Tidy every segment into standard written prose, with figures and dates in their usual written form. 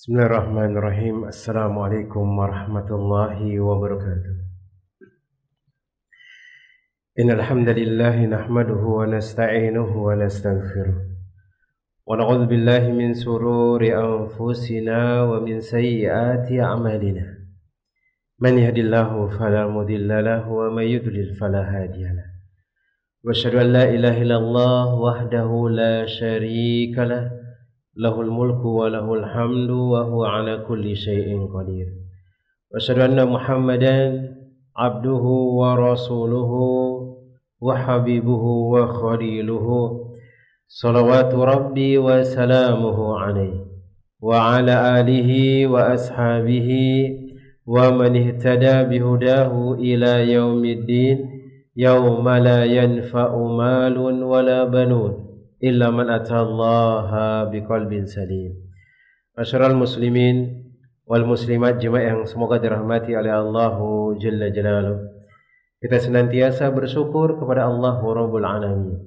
Bismillahirrahmanirrahim. Assalamualaikum warahmatullahi wabarakatuh. Innal hamdalillah nahmaduhu wa nasta'inuhu wa nastaghfiruh. Wa na'udzu billahi min sururi anfusina wa min sayyiati a'malina. Man yahdihillahu fala mudilla lahu wa may yudlil fala hadiya lahu. Wa asyhadu an la ilaha illallah wahdahu la syarika lahu. Lahul mulku wa lahul hamdu wa huwa ala kulli syai'in qadir. Wa asyhadu anna Muhammadan abduhu wa rasuluhu wa habibuhu wa khaliluhu. Salawatu rabbi wa salamuhu alaihi wa ala alihi wa ashabihi wa man ihtada bihudahu ila yaumiddin yauma la yanfa'u malun wala banun illa man atallaha biqalbin salim. Masyarul muslimin wal muslimat jemaah yang semoga dirahmati oleh Allah Jalla Jalaluh. Kita senantiasa bersyukur kepada Allah Rabbul Alamin,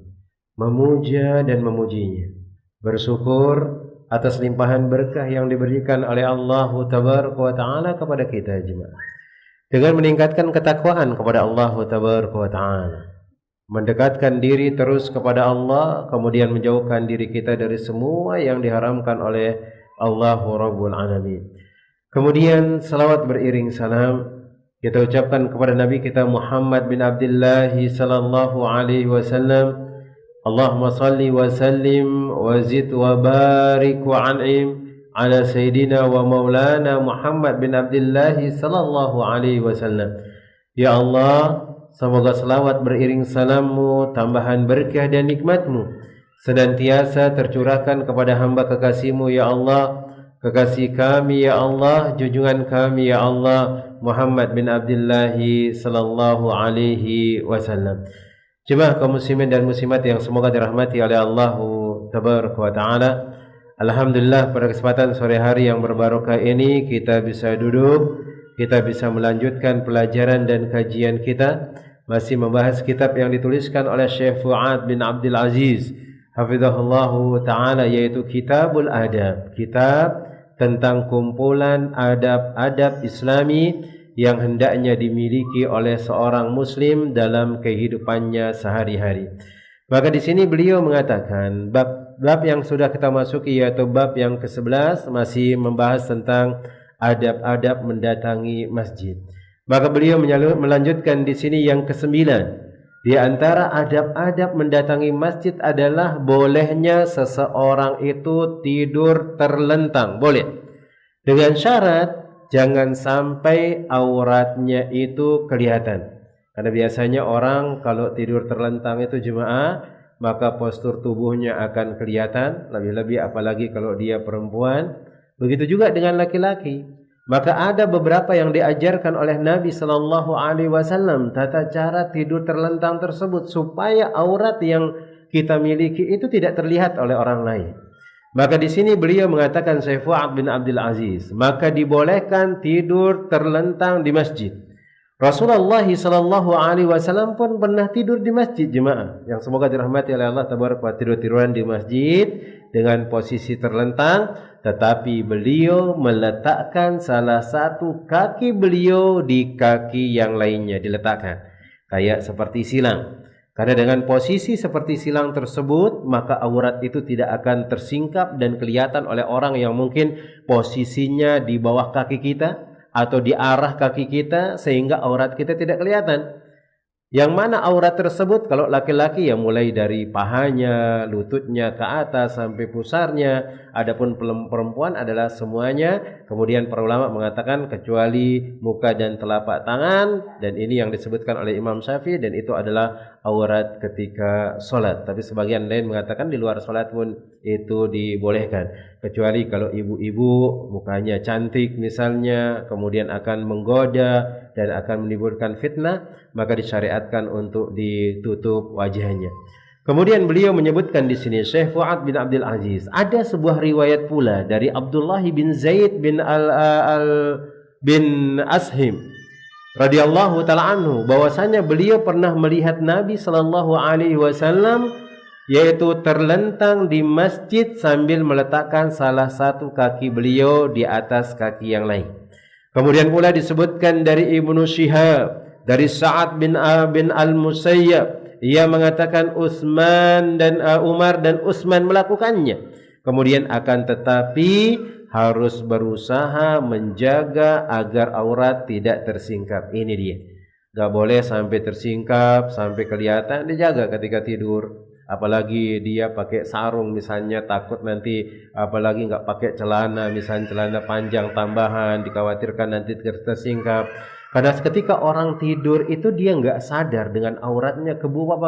memuja dan memujinya, bersyukur atas limpahan berkah yang diberikan oleh Allah Tabaraka wa Ta'ala kepada kita jemaah, dengan meningkatkan ketakwaan kepada Allah Tabaraka wa Ta'ala, mendekatkan diri terus kepada Allah, kemudian menjauhkan diri kita dari semua yang diharamkan oleh Allah Rabbul Alamin. Kemudian salawat beriring salam kita ucapkan kepada Nabi kita Muhammad bin Abdullah sallallahu alaihi wasallam. Allahumma salli wa sallim wa zid wa barik wa an'im ala sayyidina wa maulana Muhammad bin Abdullah sallallahu alaihi wasallam. Ya Allah, semoga selawat beriring salammu, tambahan berkah dan nikmatmu senantiasa tercurahkan kepada hamba kekasihmu ya Allah, kekasih kami ya Allah, junjungan kami ya Allah, Muhammad bin Abdullah sallallahu alaihi wasallam. Jemaah kaum muslimin dan muslimat yang semoga dirahmati oleh Allah Tabaraka wa Ta'ala. Alhamdulillah pada kesempatan sore hari yang berbarokah ini kita bisa duduk, kita bisa melanjutkan pelajaran dan kajian kita, masih membahas kitab yang dituliskan oleh Syekh Fuad bin Abdul Aziz hafizahullahu ta'ala, yaitu Kitabul Adab, kitab tentang kumpulan adab-adab Islami yang hendaknya dimiliki oleh seorang muslim dalam kehidupannya sehari-hari. Maka di sini beliau mengatakan bab yang sudah kita masuki, yaitu bab yang ke-11, masih membahas tentang adab-adab mendatangi masjid. Maka beliau melanjutkan di sini yang ke-9. Di antara adab-adab mendatangi masjid adalah bolehnya seseorang itu tidur terlentang, boleh. Dengan syarat jangan sampai auratnya itu kelihatan. Karena biasanya orang kalau tidur terlentang itu jemaah, maka postur tubuhnya akan kelihatan, lebih-lebih apalagi kalau dia perempuan. Begitu juga dengan laki-laki. Maka ada beberapa yang diajarkan oleh Nabi sallallahu alaihi wasallam tata cara tidur terlentang tersebut supaya aurat yang kita miliki itu tidak terlihat oleh orang lain. Maka di sini beliau mengatakan, Syekh Fuad bin Abdul Aziz, maka dibolehkan tidur terlentang di masjid. Rasulullah sallallahu alaihi wasallam pun pernah tidur di masjid jemaah, yang semoga dirahmati oleh Allah tabaraka wa taala, tidur-tiduran di masjid dengan posisi terlentang, tetapi beliau meletakkan salah satu kaki beliau di kaki yang lainnya, diletakkan kayak seperti silang. Karena dengan posisi seperti silang tersebut, maka aurat itu tidak akan tersingkap dan kelihatan oleh orang yang mungkin posisinya di bawah kaki kita atau di arah kaki kita, sehingga aurat kita tidak kelihatan. Yang mana aurat tersebut kalau laki-laki ya mulai dari pahanya, lututnya ke atas sampai pusarnya. Adapun perempuan adalah semuanya. Kemudian para ulama mengatakan kecuali muka dan telapak tangan, dan ini yang disebutkan oleh Imam Syafi'i, dan itu adalah aurat ketika sholat. Tapi sebagian lain mengatakan di luar sholat pun itu dibolehkan, kecuali kalau ibu-ibu mukanya cantik misalnya, kemudian akan menggoda dan akan menimbulkan fitnah, maka disyariatkan untuk ditutup wajahnya. Kemudian beliau menyebutkan di sini, Syekh Fuad bin Abdul Aziz, ada sebuah riwayat pula dari Abdullah bin Zaid bin bin Ashim radhiyallahu taala anhu, bahwasanya beliau pernah melihat Nabi sallallahu alaihi wasallam yaitu terlentang di masjid sambil meletakkan salah satu kaki beliau di atas kaki yang lain. Kemudian pula disebutkan dari Ibnu Syihab, dari Sa'ad bin Al-Musayyab, ia mengatakan Utsman dan Umar dan Utsman melakukannya. Kemudian akan tetapi harus berusaha menjaga agar aurat tidak tersingkap. Ini dia. Gak boleh sampai tersingkap, sampai kelihatan, dijaga ketika tidur. Apalagi dia pakai sarung misalnya, takut nanti, apalagi nggak pakai celana, misalnya celana panjang tambahan, dikhawatirkan nanti tersingkap. Karena ketika orang tidur itu dia nggak sadar dengan auratnya kebuka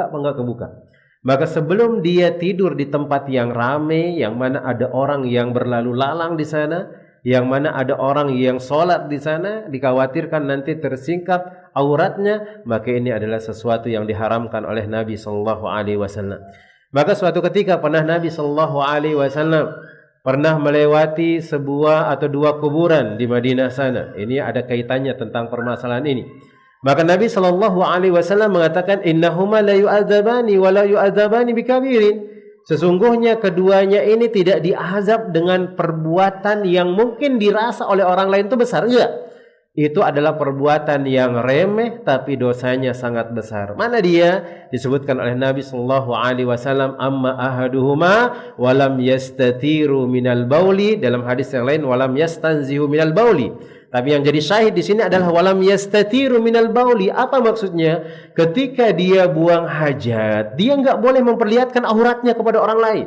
apa nggak kebuka. Maka sebelum dia tidur di tempat yang ramai, yang mana ada orang yang berlalu lalang di sana, yang mana ada orang yang sholat di sana, dikhawatirkan nanti tersingkap auratnya, maka ini adalah sesuatu yang diharamkan oleh Nabi sallallahu alaihi wasallam. Maka suatu ketika pernah Nabi sallallahu alaihi wasallam pernah melewati sebuah atau dua kuburan di Madinah sana. Ini ada kaitannya tentang permasalahan ini. Maka Nabi sallallahu alaihi wasallam mengatakan innahuma la yu'adzabani wa la yu'adzabani bikabirin. Sesungguhnya keduanya ini tidak diazab dengan perbuatan yang mungkin dirasa oleh orang lain itu besar, enggak. Itu adalah perbuatan yang remeh tapi dosanya sangat besar. Mana dia? Disebutkan oleh Nabi sallallahu alaihi wasallam, amma ahaduhuma walam yastatiru minal bauli, dalam hadis yang lain walam yastanzihu minal bauli. Tapi yang jadi syahid di sini adalah walam yastatiru minal bauli. Apa maksudnya? Ketika dia buang hajat, dia enggak boleh memperlihatkan auratnya kepada orang lain.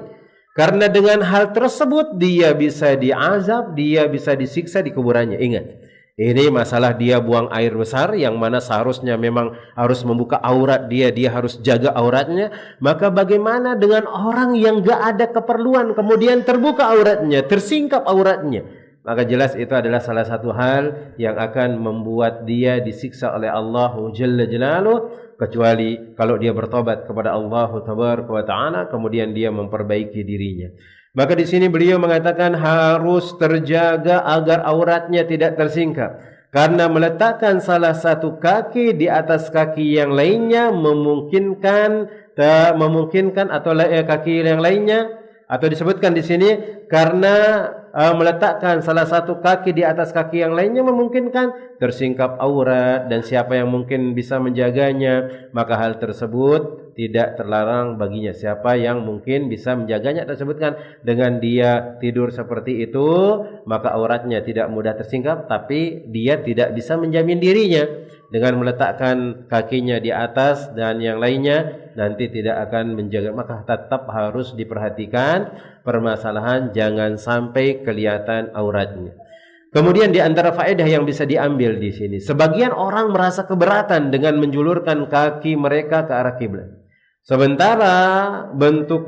Karena dengan hal tersebut dia bisa diazab, dia bisa disiksa di kuburannya. Ingat, ini masalah dia buang air besar yang mana seharusnya memang harus membuka aurat dia harus jaga auratnya. Maka bagaimana dengan orang yang enggak ada keperluan kemudian terbuka auratnya, tersingkap auratnya? Maka jelas itu adalah salah satu hal yang akan membuat dia disiksa oleh Allah Jalla Jalaluh, kecuali kalau dia bertobat kepada Allah Tabaraka wa Ta'ala kemudian dia memperbaiki dirinya. Maka di sini beliau mengatakan harus terjaga agar auratnya tidak tersingkap. Karena meletakkan salah satu kaki di atas kaki yang lainnya memungkinkan atau kaki yang lainnya, atau disebutkan di sini karena meletakkan salah satu kaki di atas kaki yang lainnya memungkinkan tersingkap aurat, dan siapa yang mungkin bisa menjaganya maka hal tersebut tidak terlarang baginya. Siapa yang mungkin bisa menjaganya, tersebutkan dengan dia tidur seperti itu maka auratnya tidak mudah tersingkap, tapi dia tidak bisa menjamin dirinya dengan meletakkan kakinya di atas dan yang lainnya nanti tidak akan menjaga. Maka tetap harus diperhatikan permasalahan jangan sampai kelihatan auratnya. Kemudian di antara faedah yang bisa diambil di sini, sebagian orang merasa keberatan dengan menjulurkan kaki mereka ke arah kiblat. Sementara bentuk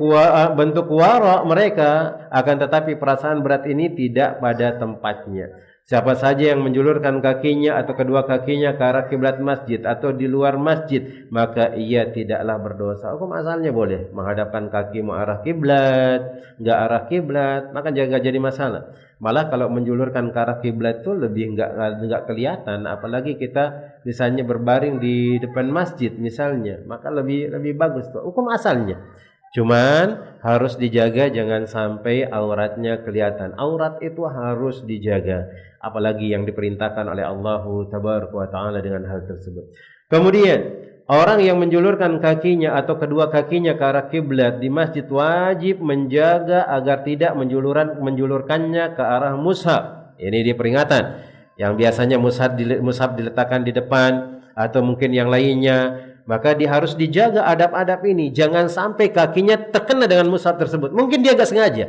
wara mereka, akan tetapi perasaan berat ini tidak pada tempatnya. Siapa saja yang menjulurkan kakinya atau kedua kakinya ke arah kiblat masjid atau di luar masjid, maka ia tidaklah berdosa. Hukum asalnya boleh menghadapkan kaki mengarah kiblat, enggak arah kiblat, maka jangan jadi masalah. Malah kalau menjulurkan ke arah kiblat itu lebih enggak kelihatan, apalagi kita misalnya berbaring di depan masjid misalnya, maka lebih bagus tuh. Hukum asalnya. Cuman harus dijaga jangan sampai auratnya kelihatan. Aurat itu harus dijaga, apalagi yang diperintahkan oleh Allah Tabaraka wa Ta'ala dengan hal tersebut. Kemudian orang yang menjulurkan kakinya atau kedua kakinya ke arah kiblat di masjid wajib menjaga agar tidak menjulurkannya ke arah mushaf. Ini dia peringatan. Yang biasanya mushaf diletakkan di depan atau mungkin yang lainnya, maka dia harus dijaga adab-adab ini. Jangan sampai kakinya terkena dengan mushaf tersebut. Mungkin dia enggak sengaja,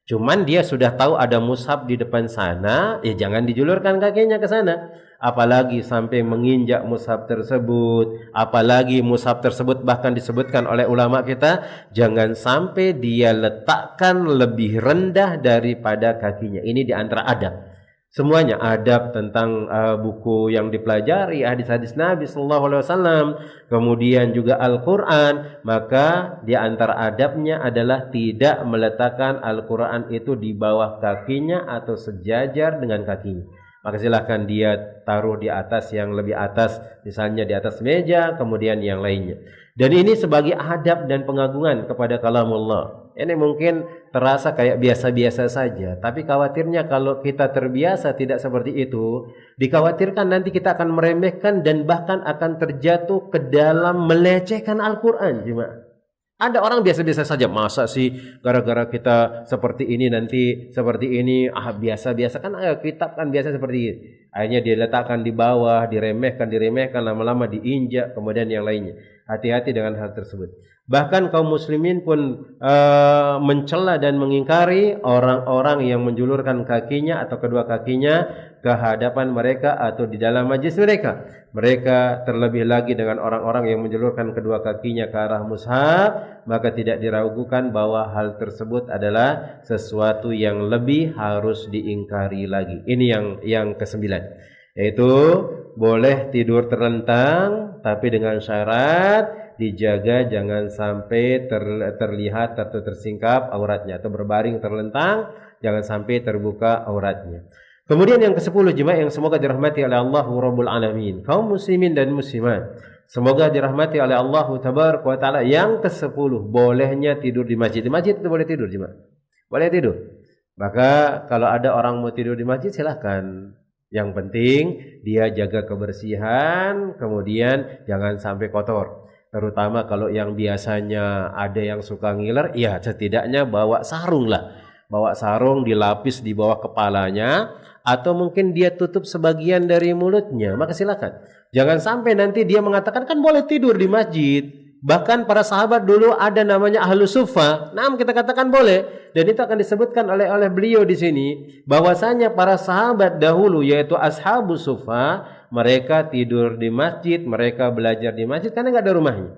cuman dia sudah tahu ada mushaf di depan sana, ya jangan dijulurkan kakinya ke sana. Apalagi sampai menginjak mushaf tersebut, apalagi mushaf tersebut bahkan disebutkan oleh ulama kita, jangan sampai dia letakkan lebih rendah daripada kakinya. Ini di antara adab. Semuanya adab tentang buku yang dipelajari, hadis-hadis Nabi sallallahu alaihi wasallam, kemudian juga Al-Qur'an, maka di antara adabnya adalah tidak meletakkan Al-Qur'an itu di bawah kakinya atau sejajar dengan kakinya. Maka silakan dia taruh di atas yang lebih atas, misalnya di atas meja, kemudian yang lainnya. Dan ini sebagai adab dan pengagungan kepada kalamullah. Ini mungkin terasa kayak biasa-biasa saja, tapi khawatirnya kalau kita terbiasa tidak seperti itu, dikhawatirkan nanti kita akan meremehkan dan bahkan akan terjatuh ke dalam melecehkan Al-Quran. Ada orang biasa-biasa saja, masa sih gara-gara kita seperti ini nanti seperti ini, biasa-biasa kan kitab kan biasa seperti ini. Akhirnya diletakkan di bawah, diremehkan, lama-lama diinjak, kemudian yang lainnya. Hati-hati dengan hal tersebut. Bahkan kaum muslimin pun mencela dan mengingkari orang-orang yang menjulurkan kakinya atau kedua kakinya ke hadapan mereka atau di dalam majlis mereka. Mereka terlebih lagi dengan orang-orang yang menjulurkan kedua kakinya ke arah mushaf, maka tidak diragukan bahwa hal tersebut adalah sesuatu yang lebih harus diingkari lagi. Ini yang kesembilan, yaitu boleh tidur terlentang tapi dengan syarat dijaga jangan sampai terlihat atau tersingkap auratnya, atau berbaring terlentang jangan sampai terbuka auratnya. Kemudian yang ke-10 jemaah yang semoga dirahmati oleh Allah Rabbul Alamin, kaum muslimin dan muslimat semoga dirahmati oleh Allah Tabaraka wa Ta'ala. Yang ke-10 bolehnya tidur di masjid. Di masjid itu boleh tidur jemaah, boleh tidur. Maka kalau ada orang mau tidur di masjid silahkan. Yang penting dia jaga kebersihan, kemudian jangan sampai kotor. Terutama kalau yang biasanya ada yang suka ngiler, ya setidaknya bawa sarung lah. Bawa sarung dilapis di bawah kepalanya, atau mungkin dia tutup sebagian dari mulutnya, maka silakan. Jangan sampai nanti dia mengatakan kan boleh tidur di masjid. Bahkan para sahabat dulu ada namanya ahlu sufa. Nah, kita katakan boleh, dan itu akan disebutkan oleh beliau di sini bahwasanya para sahabat dahulu yaitu ashabu sufa, mereka tidur di masjid, mereka belajar di masjid karena nggak ada rumahnya.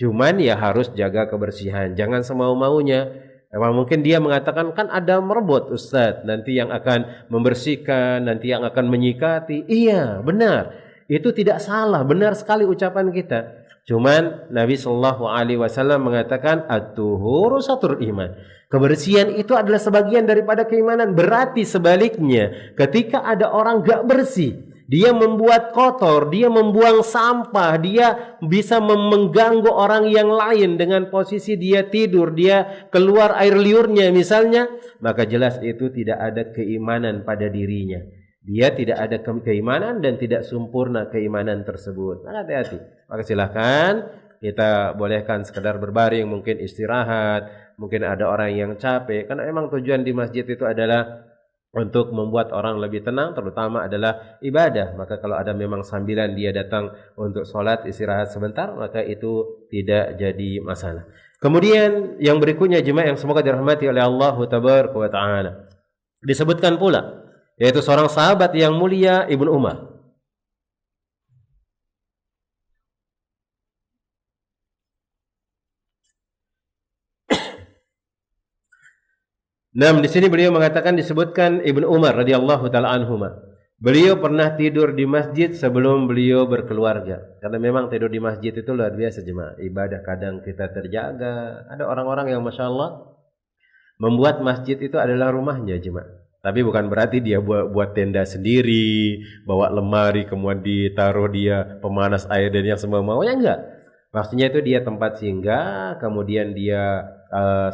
Cuman ya harus jaga kebersihan, jangan semau-maunya. Emang mungkin dia mengatakan kan ada merbot Ustadz, nanti yang akan membersihkan, nanti yang akan menyikati. Iya, benar. Itu tidak salah, benar sekali ucapan kita. Cuman Nabi Shallallahu Alaihi Wasallam mengatakan at-tuhuru satrul iman. Kebersihan itu adalah sebagian daripada keimanan. Berarti sebaliknya, ketika ada orang gak bersih, dia membuat kotor, dia membuang sampah, dia bisa mengganggu orang yang lain dengan posisi dia tidur, dia keluar air liurnya misalnya, maka jelas itu tidak ada keimanan pada dirinya. Dia tidak ada keimanan dan tidak sempurna keimanan tersebut. Nah, hati-hati. Maka silahkan kita bolehkan sekedar berbaring, mungkin istirahat, mungkin ada orang yang capek. Karena emang tujuan di masjid itu adalah untuk membuat orang lebih tenang, terutama adalah ibadah. Maka kalau ada memang sambilan dia datang untuk sholat istirahat sebentar, maka itu tidak jadi masalah. Kemudian yang berikutnya jemaah yang semoga dirahmati oleh Allah Tabaraka wa Ta'ala, disebutkan pula yaitu seorang sahabat yang mulia Ibnu Umar. Nah, di sini beliau mengatakan disebutkan Ibnu Umar radhiyallahu taala anhuma. Beliau pernah tidur di masjid sebelum beliau berkeluarga. Karena memang tidur di masjid itu luar biasa jemaah. Ibadah kadang kita terjaga. Ada orang-orang yang Masya Allah membuat masjid itu adalah rumahnya jemaah. Tapi bukan berarti dia buat tenda sendiri, bawa lemari, kemudian ditaruh dia pemanas air dan yang semua maunya, enggak. Maksudnya itu dia tempat singgah, kemudian dia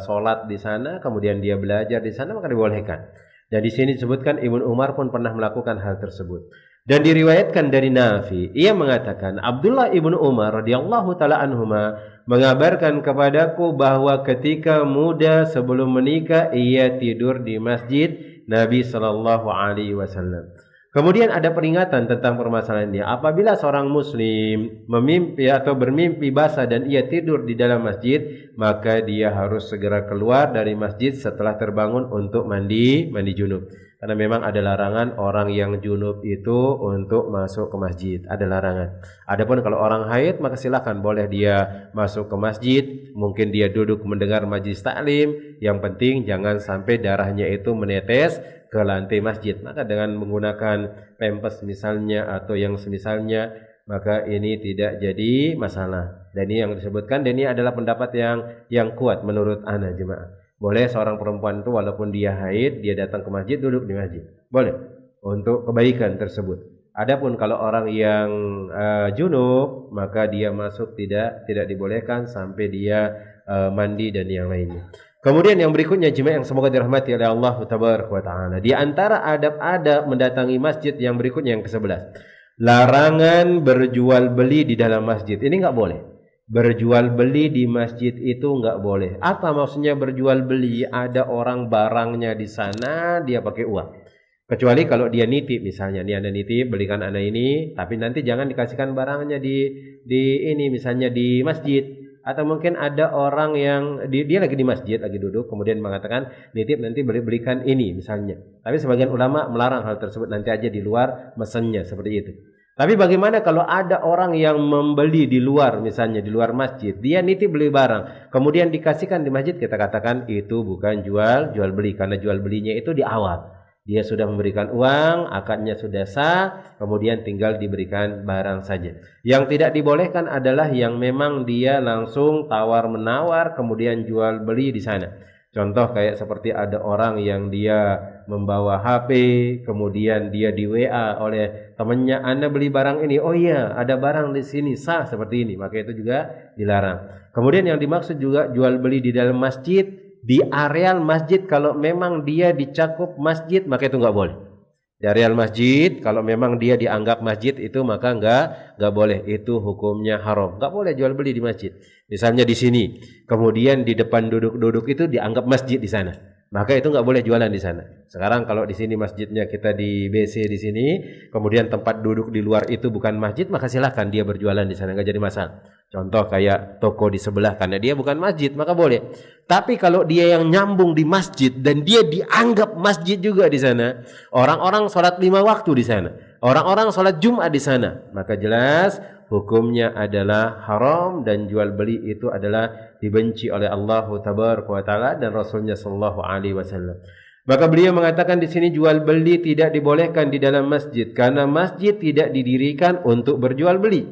sholat di sana, kemudian dia belajar di sana, maka dibolehkan. Dan di sini disebutkan Ibnu Umar pun pernah melakukan hal tersebut. Dan diriwayatkan dari Nafi, ia mengatakan Abdullah Ibnu Umar radhiyallahu taala anhuma mengabarkan kepadaku bahwa ketika muda sebelum menikah ia tidur di masjid Nabi Shallallahu Alaihi Wasallam. Kemudian ada peringatan tentang permasalahannya. Apabila seorang muslim memimpi atau bermimpi basah dan ia tidur di dalam masjid, maka dia harus segera keluar dari masjid setelah terbangun untuk mandi junub. Karena memang ada larangan orang yang junub itu untuk masuk ke masjid. Ada larangan. Adapun kalau orang haid, maka silakan boleh dia masuk ke masjid. Mungkin dia duduk mendengar majlis taklim. Yang penting jangan sampai darahnya itu menetes ke lantai masjid. Maka dengan menggunakan pempes misalnya atau yang semisalnya, maka ini tidak jadi masalah. Dan ini yang disebutkan, dan ini adalah pendapat yang kuat menurut ana jemaah. Boleh seorang perempuan itu walaupun dia haid, dia datang ke masjid, duduk di masjid. Boleh untuk kebaikan tersebut. Adapun kalau orang yang junub, maka dia masuk tidak dibolehkan sampai dia mandi dan yang lainnya. Kemudian yang berikutnya jemaah yang semoga dirahmati oleh Allah Tabaraka wa taala. Di antara adab-adab mendatangi masjid yang berikutnya yang ke-11. Larangan berjual beli di dalam masjid. Ini enggak boleh. Berjual beli di masjid itu enggak boleh. Apa maksudnya berjual beli? Ada orang barangnya di sana, dia pakai uang. Kecuali kalau dia nitip misalnya, dia ada nitip belikan anak ini, tapi nanti jangan dikasihkan barangnya di ini misalnya di masjid. Atau mungkin ada orang yang dia lagi di masjid, lagi duduk, kemudian mengatakan nitip nanti belikan ini misalnya. Tapi sebagian ulama melarang hal tersebut, nanti aja di luar mesennya seperti itu. Tapi bagaimana kalau ada orang yang membeli di luar misalnya di luar masjid, dia nitip beli barang, kemudian dikasihkan di masjid, kita katakan itu bukan jual beli karena jual belinya itu di awal. Dia sudah memberikan uang, akadnya sudah sah, kemudian tinggal diberikan barang saja. Yang tidak dibolehkan adalah yang memang dia langsung tawar-menawar, kemudian jual beli di sana. Contoh kayak seperti ada orang yang dia membawa HP, kemudian dia di WA oleh temannya, Anda beli barang ini, oh iya ada barang di sini, sah seperti ini, maka itu juga dilarang. Kemudian yang dimaksud juga jual beli di dalam masjid, di areal masjid kalau memang dia dicakup masjid maka itu enggak boleh. Di areal masjid kalau memang dia dianggap masjid itu maka enggak boleh, itu hukumnya haram. Enggak boleh jual beli di masjid. Misalnya di sini, kemudian di depan duduk-duduk itu dianggap masjid di sana. Maka itu enggak boleh jualan di sana. Sekarang kalau di sini masjidnya kita di BC di sini, kemudian tempat duduk di luar itu bukan masjid, maka silakan dia berjualan di sana, enggak jadi masalah. Contoh kayak toko di sebelah karena dia bukan masjid, maka boleh. Tapi kalau dia yang nyambung di masjid dan dia dianggap masjid juga di sana, orang-orang sholat 5 waktu di sana, orang-orang sholat Jumat di sana, maka jelas hukumnya adalah haram dan jual beli itu adalah dibenci oleh Allah Tabaraka wa taala dan Rasulnya sallallahu alaihi wasallam. Maka beliau mengatakan di sini jual beli tidak dibolehkan di dalam masjid karena masjid tidak didirikan untuk berjual beli,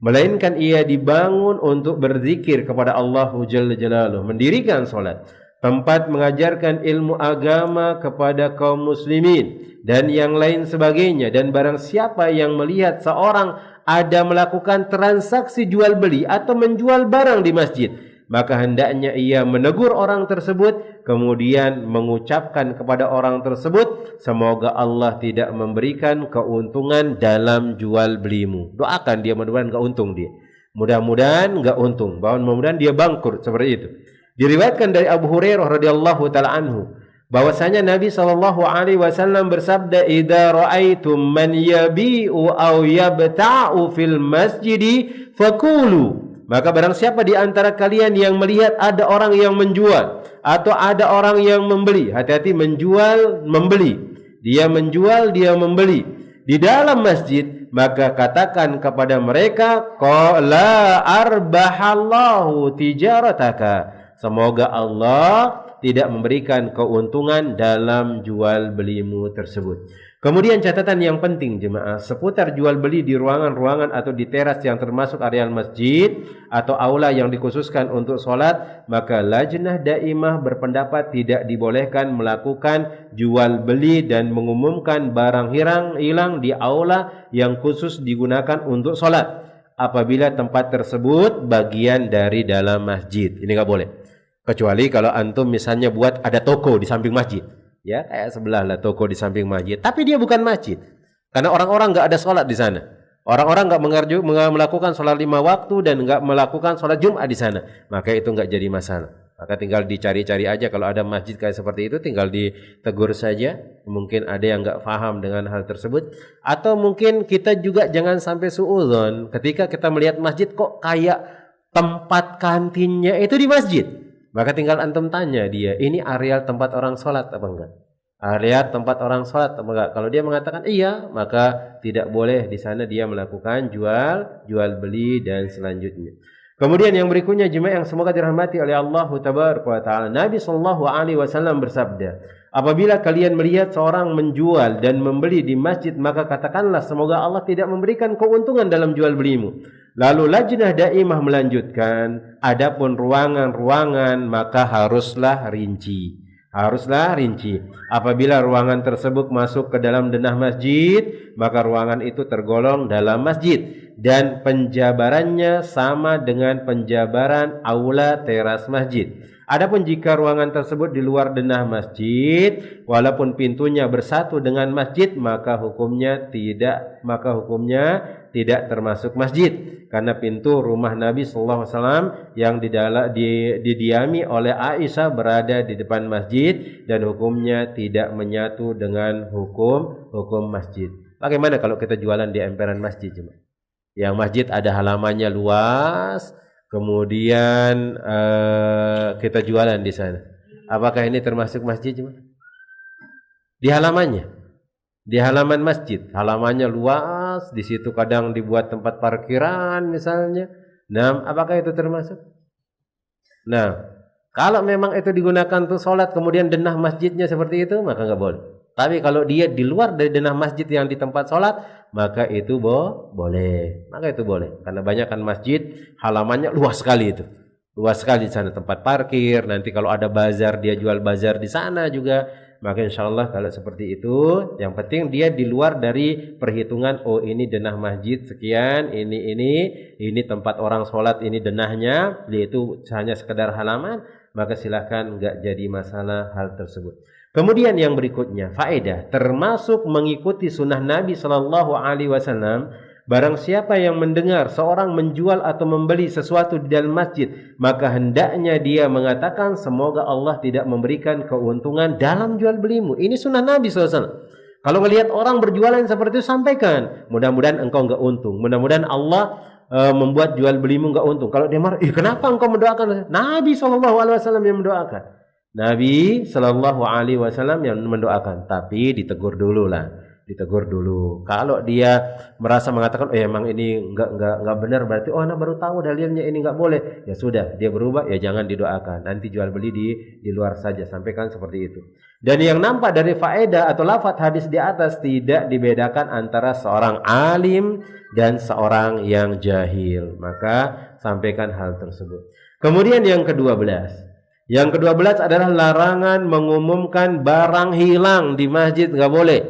melainkan ia dibangun untuk berzikir kepada Allah Jalla Jalaluh, mendirikan solat, tempat mengajarkan ilmu agama kepada kaum muslimin dan yang lain sebagainya. Dan barang siapa yang melihat seorang ada melakukan transaksi jual beli atau menjual barang di masjid, maka hendaknya ia menegur orang tersebut, kemudian mengucapkan kepada orang tersebut, semoga Allah tidak memberikan keuntungan dalam jual belimu. Doakan dia, mudah-mudahan enggak untung dia. Mudah-mudahan enggak untung, mudah-mudahan dia bangkrut, seperti itu. Diriwayatkan dari Abu Hurairah radhiyallahu taala anhu bahwasanya Nabi sallallahu alaihi wasallam bersabda, "Idza ra'aitum man yabi'u aw yabta'u fil masjidi fakulu." Maka barang siapa di antara kalian yang melihat ada orang yang menjual atau ada orang yang membeli, hati-hati menjual, membeli. Dia menjual, dia membeli di dalam masjid, maka katakan kepada mereka, qala arbahallahu tijarataka. Semoga Allah tidak memberikan keuntungan dalam jual belimu tersebut. Kemudian catatan yang penting jemaah, seputar jual beli di ruangan-ruangan atau di teras yang termasuk areal masjid atau aula yang dikhususkan untuk sholat, maka lajnah daimah berpendapat tidak dibolehkan melakukan jual beli dan mengumumkan barang hilang di aula yang khusus digunakan untuk sholat apabila tempat tersebut bagian dari dalam masjid. Ini enggak boleh. Kecuali kalau antum misalnya buat ada toko di samping masjid, ya kayak sebelah lah toko di samping masjid, tapi dia bukan masjid, karena orang-orang enggak ada sholat di sana, orang-orang enggak melakukan sholat 5 waktu dan enggak melakukan sholat Jumat di sana, maka itu enggak jadi masalah. Maka tinggal dicari-cari aja kalau ada masjid kayak seperti itu, tinggal ditegur saja. Mungkin ada yang enggak paham dengan hal tersebut, atau mungkin kita juga jangan sampai suudzon ketika kita melihat masjid kok kayak tempat kantinnya itu di masjid. Maka tinggal antum tanya dia, ini areal tempat orang sholat apa enggak? Areal tempat orang sholat apa enggak? Kalau dia mengatakan iya, maka tidak boleh di sana dia melakukan jual beli dan selanjutnya. Kemudian yang berikutnya jemaah yang semoga dirahmati oleh Allah Tabaraka wa taala, Nabi sallallahu alaihi wasallam bersabda, apabila kalian melihat seorang menjual dan membeli di masjid, maka katakanlah semoga Allah tidak memberikan keuntungan dalam jual belimu. Lalu lajnah daimah melanjutkan, adapun ruangan-ruangan maka haruslah rinci. Haruslah rinci. Apabila ruangan tersebut masuk ke dalam denah masjid, maka ruangan itu tergolong dalam masjid dan penjabarannya sama dengan penjabaran aula teras masjid. Adapun jika ruangan tersebut di luar denah masjid, walaupun pintunya bersatu dengan masjid, maka hukumnya tidak termasuk masjid, karena pintu rumah Nabi sallallahu alaihi wasallam yang didiami oleh Aisyah berada di depan masjid dan hukumnya tidak menyatu dengan hukum masjid. Bagaimana kalau kita jualan di emperan masjid, yang masjid ada halamannya luas, kemudian kita jualan di sana. Apakah ini termasuk masjid? Di halamannya, di halaman masjid, halamannya luas, di situ kadang dibuat tempat parkiran misalnya. Nah, apakah itu termasuk? Nah, kalau memang itu digunakan untuk sholat, kemudian denah masjidnya seperti itu, maka nggak boleh. Tapi kalau dia di luar dari denah masjid yang di tempat sholat, maka itu boleh. Maka itu boleh. Karena banyak kan masjid halamannya luas sekali itu. Luas sekali di sana tempat parkir. Nanti kalau ada bazar, dia jual bazar di sana juga. Maka insya Allah kalau seperti itu, yang penting dia di luar dari perhitungan. Oh, ini denah masjid sekian, ini tempat orang sholat, ini denahnya. Dia itu hanya sekedar halaman, maka silakan, nggak jadi masalah hal tersebut. Kemudian yang berikutnya, faedah termasuk mengikuti sunnah Nabi Shallallahu Alaihi Wasallam. Barang siapa yang mendengar seorang menjual atau membeli sesuatu di dalam masjid, maka hendaknya dia mengatakan, semoga Allah tidak memberikan keuntungan dalam jual belimu. Ini sunnah Nabi SAW. Kalau melihat orang berjualan seperti itu, sampaikan, mudah-mudahan engkau enggak untung, mudah-mudahan Allah membuat jual belimu enggak untung. Kalau dia marah, kenapa engkau mendoakan? Nabi SAW yang mendoakan. Nabi Shallallahu Alaihi Wasallam yang mendoakan, tapi ditegur dulu lah, ditegur dulu. Kalau dia merasa mengatakan, emang ini enggak benar, berarti anak baru tahu dalilnya ini enggak boleh. Ya sudah, dia berubah, ya jangan didoakan. Nanti jual beli di luar saja, sampaikan seperti itu. Dan yang nampak dari faedah atau lafaz hadis di atas, tidak dibedakan antara seorang alim dan seorang yang jahil. Maka sampaikan hal tersebut. Kemudian yang ke-12. Yang ke-12 adalah larangan mengumumkan barang hilang di masjid, nggak boleh.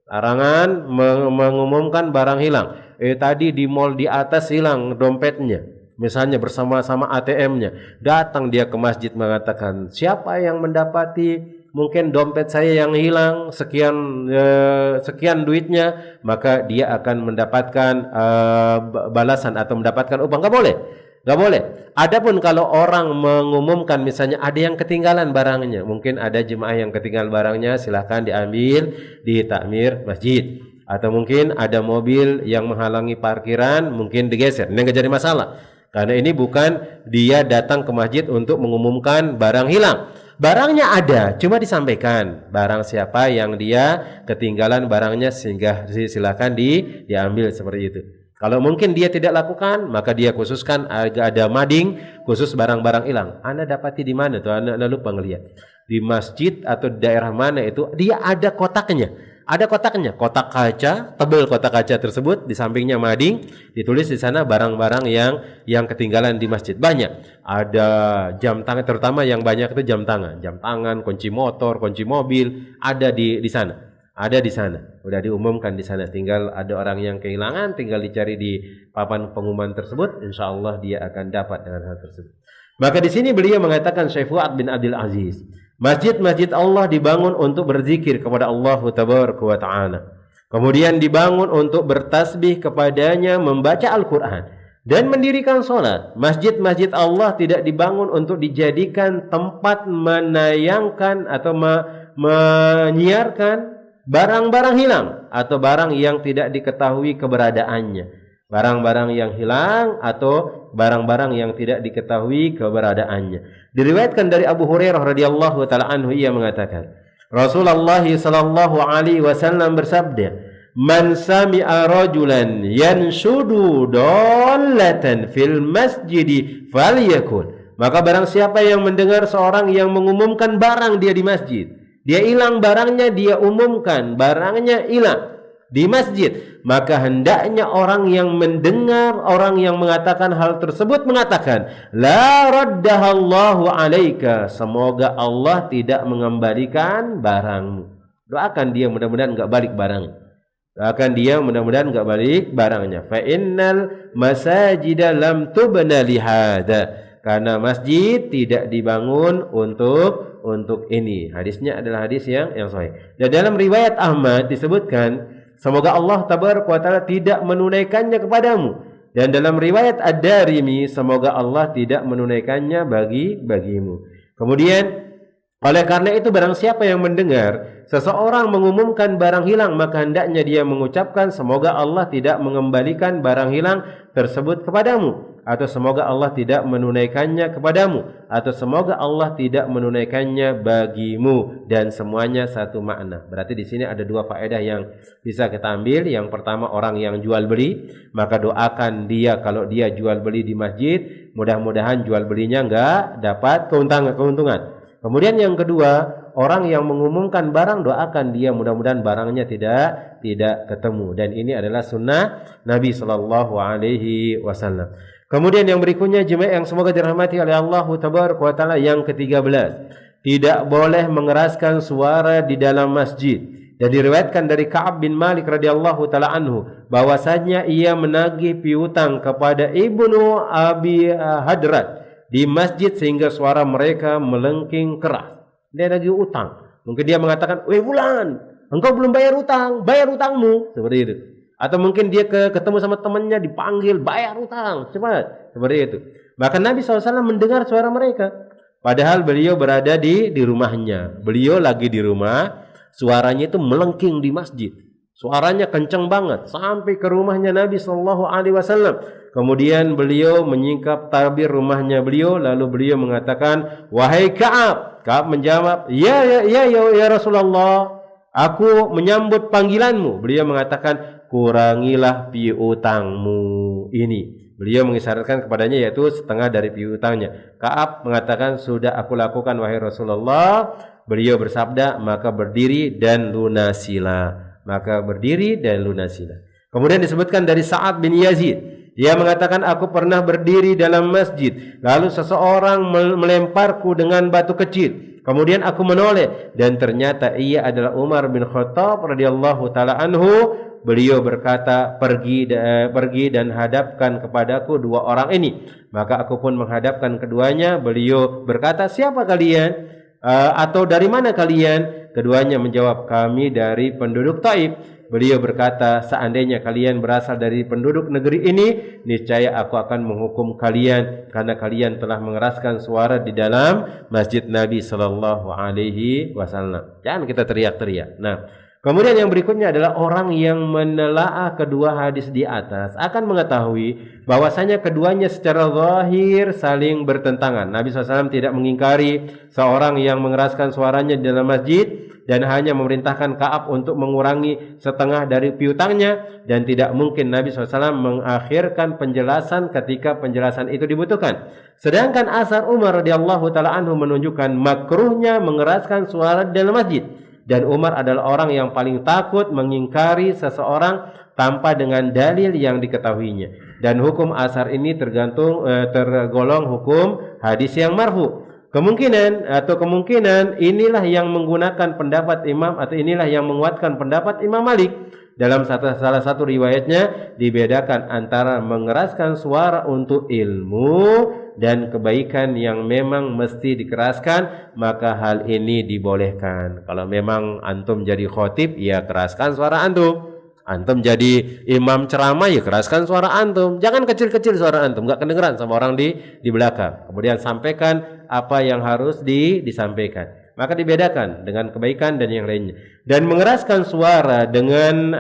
Larangan mengumumkan barang hilang. Tadi di mall di atas hilang dompetnya, misalnya bersama-sama ATM-nya. Datang dia ke masjid mengatakan, siapa yang mendapati mungkin dompet saya yang hilang, sekian duitnya, maka dia akan mendapatkan balasan atau mendapatkan upah. Nggak boleh. Nggak boleh. Adapun kalau orang mengumumkan, misalnya ada yang ketinggalan barangnya, mungkin ada jemaah yang ketinggalan barangnya, silahkan diambil di takmir masjid. Atau mungkin ada mobil yang menghalangi parkiran, mungkin digeser. Ini nggak jadi masalah. Karena ini bukan dia datang ke masjid untuk mengumumkan barang hilang. Barangnya ada, cuma disampaikan barang siapa yang dia ketinggalan barangnya, sehingga silahkan diambil seperti itu. Kalau mungkin dia tidak lakukan, maka dia khususkan ada mading khusus barang-barang hilang. Anda dapati di mana tuh? Anda lupa ngelihat. Di masjid atau di daerah mana itu, dia ada kotaknya. Ada kotaknya, kotak kaca, tebal kotak kaca tersebut, di sampingnya mading, ditulis di sana barang-barang yang ketinggalan di masjid. Banyak. Ada jam tangan, terutama yang banyak itu jam tangan, kunci motor, kunci mobil, ada di sana. Ada di sana, udah diumumkan di sana. Tinggal ada orang yang kehilangan, tinggal dicari di papan pengumuman tersebut. Insya Allah dia akan dapat dengan hal tersebut. Maka di sini beliau mengatakan, Syekh Fuad bin Abdul Aziz, masjid-masjid Allah dibangun untuk berzikir kepada Allah Tabaraka wa Ta'ala. Kemudian dibangun untuk bertasbih kepadanya, membaca Al-Quran, dan mendirikan sholat. Masjid-masjid Allah tidak dibangun untuk dijadikan tempat menayangkan atau menyiarkan barang-barang hilang atau barang yang tidak diketahui keberadaannya. Barang-barang yang hilang atau barang-barang yang tidak diketahui keberadaannya. Diriwayatkan dari Abu Hurairah radhiyallahu taala anhu, ia mengatakan, Rasulullah sallallahu alaihi wasallam bersabda, "Man sami'a rajulan yanshudu dallatan fil masjid falyakul." Maka barang siapa yang mendengar seorang yang mengumumkan barang dia di masjid, dia hilang barangnya, dia umumkan barangnya hilang, di masjid, maka hendaknya orang yang mendengar, orang yang mengatakan hal tersebut mengatakan, la raddahallahu alaika, semoga Allah tidak mengembalikan barangmu. Doakan dia mudah-mudahan enggak balik barang. Doakan dia mudah-mudahan enggak balik barangnya. Fa innal masajida lam tubna lihada, karena masjid tidak dibangun untuk ini. Hadisnya adalah hadis yang sahih. Dan dalam riwayat Ahmad disebutkan, semoga Allah tabaraka wa taala tidak menunaikannya kepadamu. Dan dalam riwayat Ad-Darimi, semoga Allah tidak menunaikannya bagimu. Kemudian, oleh karena itu barang siapa yang mendengar seseorang mengumumkan barang hilang, maka hendaknya dia mengucapkan, semoga Allah tidak mengembalikan barang hilang tersebut kepadamu, atau semoga Allah tidak menunaikannya kepadamu, atau semoga Allah tidak menunaikannya bagimu, dan semuanya satu makna. Berarti di sini ada dua faedah yang bisa kita ambil. Yang pertama, orang yang jual beli, maka doakan dia kalau dia jual beli di masjid, mudah-mudahan jual belinya enggak dapat keuntungan. Kemudian yang kedua, orang yang mengumumkan barang, doakan dia mudah-mudahan barangnya tidak ketemu. Dan ini adalah sunnah Nabi sallallahu alaihi wasallam. Kemudian yang berikutnya, jemaah yang semoga dirahmati oleh Allah tabaraka wa taala, yang ke-13, tidak boleh mengeraskan suara di dalam masjid. Dan diriwayatkan dari Ka'ab bin Malik radhiyallahu taala anhu bahwasanya ia menagih piutang kepada Ibnu Abi Hadrat di masjid sehingga suara mereka melengking keras. Dia nagih utang. Mungkin dia mengatakan, "Weh fulan, engkau belum bayar utang, bayar utangmu." Seperti itu. Atau mungkin dia ketemu sama temannya, dipanggil, "Bayar utang, cepat." Seperti itu. Maka Nabi SAW mendengar suara mereka. Padahal beliau berada di rumahnya. Beliau lagi di rumah, suaranya itu melengking di masjid. Suaranya kencang banget sampai ke rumahnya Nabi SAW. Kemudian beliau menyingkap tabir rumahnya beliau, lalu beliau mengatakan, "Wahai Ka'ab." Ka'ab menjawab, ya Rasulullah, aku menyambut panggilanmu. Beliau mengatakan, "Kurangilah piutangmu ini." Beliau mengisyaratkan kepadanya yaitu setengah dari piutangnya. Ka'ab mengatakan, "Sudah aku lakukan wahai Rasulullah." Beliau bersabda, "Maka berdiri dan lunasilah." Maka berdiri dan lunasilah. Kemudian disebutkan dari Sa'ad bin Yazid, dia mengatakan, "Aku pernah berdiri dalam masjid, lalu seseorang melemparku dengan batu kecil. Kemudian aku menoleh dan ternyata ia adalah Umar bin Khattab radhiyallahu taala anhu." Beliau berkata, pergi dan hadapkan kepadaku dua orang ini. Maka aku pun menghadapkan keduanya. Beliau berkata, "Siapa kalian? Atau dari mana kalian?" Keduanya menjawab, "Kami dari penduduk Taif." Beliau berkata, "Seandainya kalian berasal dari penduduk negeri ini, niscaya aku akan menghukum kalian karena kalian telah mengeraskan suara di dalam masjid Nabi sallallahu alaihi wasallam." Jangan kita teriak-teriak. Nah, kemudian yang berikutnya adalah orang yang menelaah kedua hadis di atas akan mengetahui bahwasanya keduanya secara zahir saling bertentangan. Nabi SAW tidak mengingkari seorang yang mengeraskan suaranya di dalam masjid dan hanya memerintahkan Ka'ab untuk mengurangi setengah dari piutangnya, dan tidak mungkin Nabi SAW mengakhirkan penjelasan ketika penjelasan itu dibutuhkan. Sedangkan asar Umar radhiyallahu taala anhu menunjukkan makruhnya mengeraskan suara di dalam masjid. Dan Umar adalah orang yang paling takut mengingkari seseorang tanpa dengan dalil yang diketahuinya. Dan hukum asar ini tergolong hukum hadis yang marfu. Kemungkinan inilah yang menggunakan pendapat imam, atau inilah yang menguatkan pendapat Imam Malik. Dalam salah satu riwayatnya dibedakan antara mengeraskan suara untuk ilmu dan kebaikan yang memang mesti dikeraskan, maka hal ini dibolehkan. Kalau memang antum jadi khotib, ya keraskan suara antum. Antum jadi imam ceramah, ya keraskan suara antum. Jangan kecil-kecil suara antum, enggak kedengeran sama orang di belakang. Kemudian sampaikan apa yang harus disampaikan. Maka dibedakan dengan kebaikan dan yang lainnya. Dan mengeraskan suara dengan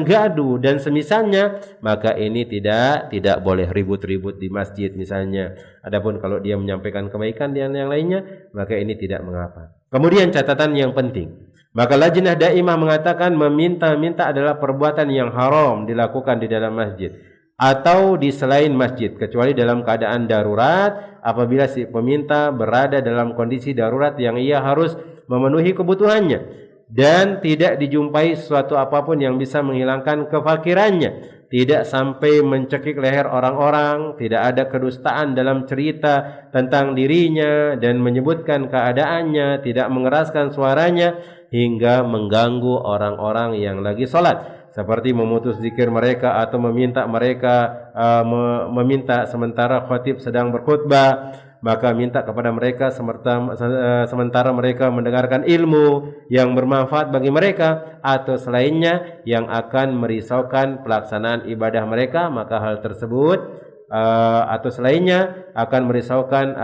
gaduh dan semisalnya, maka ini tidak boleh ribut-ribut di masjid misalnya. Adapun kalau dia menyampaikan kebaikan dan yang lainnya, maka ini tidak mengapa. Kemudian catatan yang penting, maka Lajnah Daimah mengatakan meminta-minta adalah perbuatan yang haram dilakukan di dalam masjid atau di selain masjid, kecuali dalam keadaan darurat, apabila si peminta berada dalam kondisi darurat yang ia harus memenuhi kebutuhannya. dan tidak dijumpai sesuatu apapun yang bisa menghilangkan kefakirannya. Tidak sampai mencekik leher orang-orang, tidak ada kedustaan dalam cerita tentang dirinya dan menyebutkan keadaannya, tidak mengeraskan suaranya hingga mengganggu orang-orang yang lagi salat, seperti memutus zikir mereka atau meminta mereka meminta sementara khatib sedang berkhutbah, maka minta kepada mereka sementara mereka mendengarkan ilmu yang bermanfaat bagi mereka atau selainnya yang akan merisaukan pelaksanaan ibadah mereka, maka hal tersebut atau selainnya akan merisaukan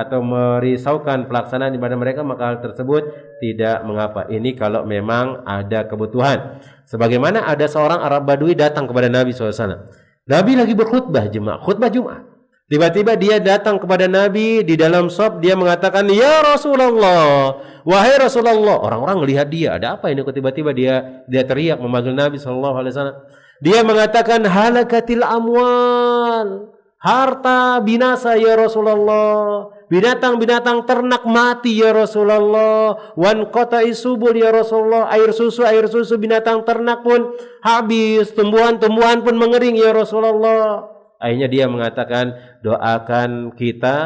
pelaksanaan ibadah mereka, maka hal tersebut tidak mengapa. Ini kalau memang ada kebutuhan. Sebagaimana ada seorang Arab Badui datang kepada Nabi SAW. Nabi lagi berkhutbah khutbah Jumat. Tiba-tiba dia datang kepada Nabi di dalam shop, dia mengatakan, "Ya Rasulullah, wahai Rasulullah." Orang-orang melihat dia, ada apa ini kok tiba-tiba dia teriak memanggil Nabi SAW. Dia mengatakan, "Halakatil amwal." Harta binasa ya Rasulullah. Binatang-binatang ternak mati ya Rasulullah. Wan qata'i subul ya Rasulullah. Air susu binatang ternak pun habis. Tumbuhan-tumbuhan pun mengering ya Rasulullah. Akhirnya dia mengatakan, doakan kita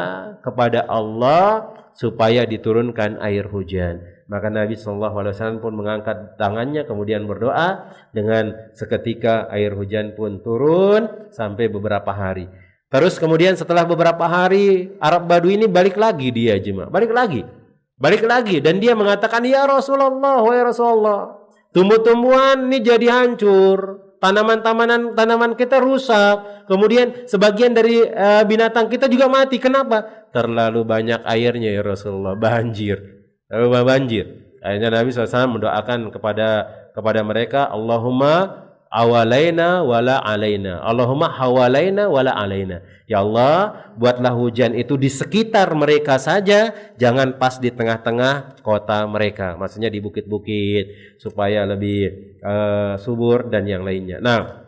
kepada Allah supaya diturunkan air hujan. Maka Nabi SAW pun mengangkat tangannya kemudian berdoa, dengan seketika air hujan pun turun sampai beberapa hari. Terus kemudian setelah beberapa hari Arab Badui ini balik lagi balik lagi dan dia mengatakan, "Ya Rasulullah, wahai Rasulullah, tumbuh-tumbuhan ini jadi hancur. Tanaman kita rusak. Kemudian sebagian dari binatang kita juga mati. Kenapa? Terlalu banyak airnya ya Rasulullah. Banjir. Akhirnya Nabi SAW mendoakan kepada mereka, Allahumma awalaina wala alaina. Allahumma hawalaina wala alaina. Ya Allah, buatlah hujan itu di sekitar mereka saja, jangan pas di tengah-tengah kota mereka. Maksudnya di bukit-bukit supaya lebih subur dan yang lainnya. Nah,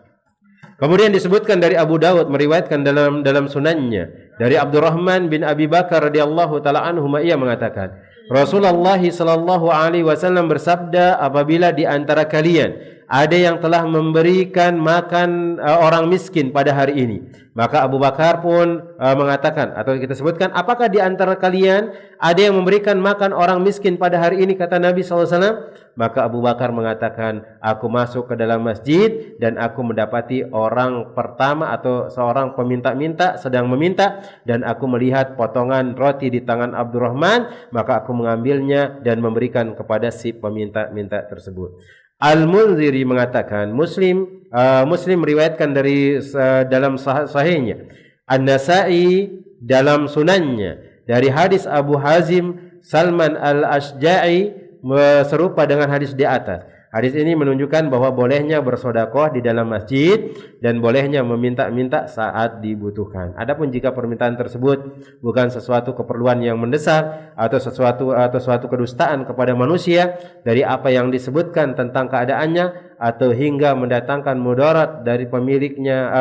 kemudian disebutkan dari Abu Dawud meriwayatkan dalam sunannya dari Abdurrahman bin Abi Bakar radhiyallahu taala anhu, ia mengatakan, Rasulullah sallallahu alaihi wasallam bersabda, apabila di antara kalian ada yang telah memberikan makan orang miskin pada hari ini, maka Abu Bakar pun mengatakan, atau kita sebutkan, apakah di antara kalian ada yang memberikan makan orang miskin pada hari ini, kata Nabi SAW. Maka Abu Bakar mengatakan, aku masuk ke dalam masjid dan aku mendapati orang pertama atau seorang peminta-minta sedang meminta, dan aku melihat potongan roti di tangan Abdurrahman, maka aku mengambilnya dan memberikan kepada si peminta-minta tersebut. Al-Munziri mengatakan, Muslim meriwayatkan dari dalam sahihnya, An-Nasa'i dalam sunannya dari hadis Abu Hazim Salman Al-Ashja'i serupa dengan hadis di atas. Hadis ini menunjukkan bahwa bolehnya bersedekah di dalam masjid dan bolehnya meminta-minta saat dibutuhkan. Adapun jika permintaan tersebut bukan sesuatu keperluan yang mendesak atau suatu kedustaan kepada manusia dari apa yang disebutkan tentang keadaannya atau hingga mendatangkan mudarat dari pemiliknya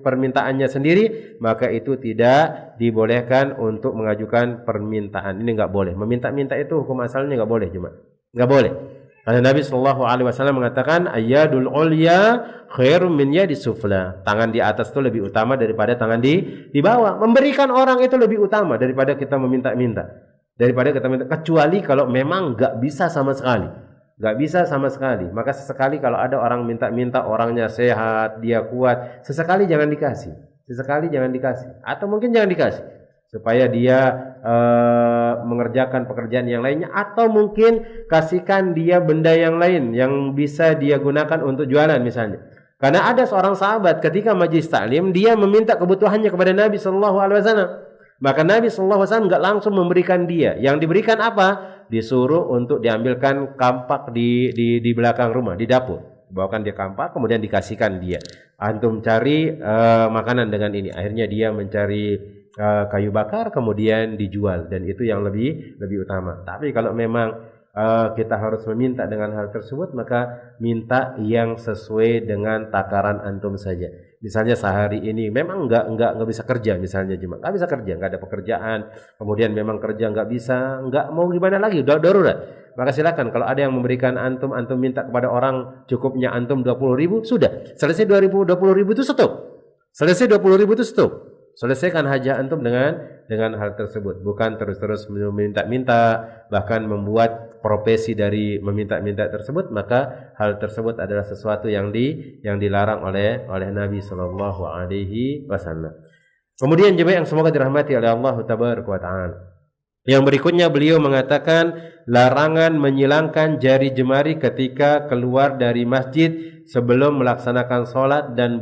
permintaannya sendiri, maka itu tidak dibolehkan untuk mengajukan permintaan. Ini enggak boleh. Meminta-minta itu hukum asalnya enggak boleh, cuma enggak boleh. Karena Nabi Shallallahu Alaihi Wasallam mengatakan, ayyadul ulya khairum min yadis sufla. Tangan di atas itu lebih utama daripada tangan di bawah. Memberikan orang itu lebih utama daripada kita meminta-minta. Kecuali kalau memang nggak bisa sama sekali. Maka sesekali kalau ada orang minta-minta, orangnya sehat, dia kuat, sesekali jangan dikasih. Atau mungkin jangan dikasih, supaya dia mengerjakan pekerjaan yang lainnya, atau mungkin kasihkan dia benda yang lain yang bisa dia gunakan untuk jualan misalnya. Karena ada seorang sahabat ketika majlis taklim, dia meminta kebutuhannya kepada Nabi SAW. Maka Nabi SAW enggak langsung memberikan dia. Yang diberikan apa? Disuruh untuk diambilkan kampak di belakang rumah, di dapur. Bawakan dia kampak, kemudian dikasihkan dia. Antum cari makanan dengan ini. Akhirnya dia mencari kayu bakar, kemudian dijual, dan itu yang lebih utama. Tapi kalau memang kita harus meminta dengan hal tersebut, maka minta yang sesuai dengan takaran antum saja. Misalnya sehari ini memang enggak bisa kerja, misalnya cuma enggak bisa kerja, enggak ada pekerjaan, kemudian memang kerja enggak bisa, enggak mau gimana lagi, udah darurat. maka silakan. Kalau ada yang memberikan antum minta kepada orang cukupnya antum 20.000, sudah. Selesai 20.000 itu stop. Selesai 20.000 itu stop. Selesaikan hajat antum dengan hal tersebut, bukan terus-terus meminta-minta, bahkan membuat profesi dari meminta-minta tersebut. Maka hal tersebut adalah sesuatu yang dilarang oleh Nabi sallallahu alaihi wasallam. Kemudian jemaah yang semoga dirahmati oleh Allah tabaraka wa taala, yang berikutnya beliau mengatakan larangan menyilangkan jari jemari ketika keluar dari masjid sebelum melaksanakan sholat dan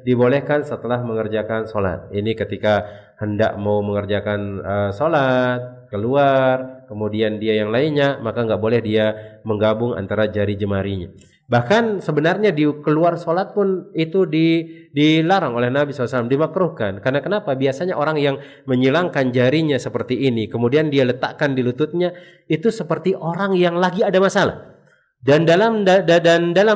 dibolehkan setelah mengerjakan sholat. Ini ketika hendak mau mengerjakan sholat, keluar, kemudian dia yang lainnya, maka nggak boleh dia menggabung antara jari jemarinya. Bahkan sebenarnya di keluar sholat pun itu dilarang oleh Nabi SAW, dimakruhkan. Karena kenapa? Biasanya orang yang menyilangkan jarinya seperti ini, kemudian dia letakkan di lututnya, itu seperti orang yang lagi ada masalah. Dan dalam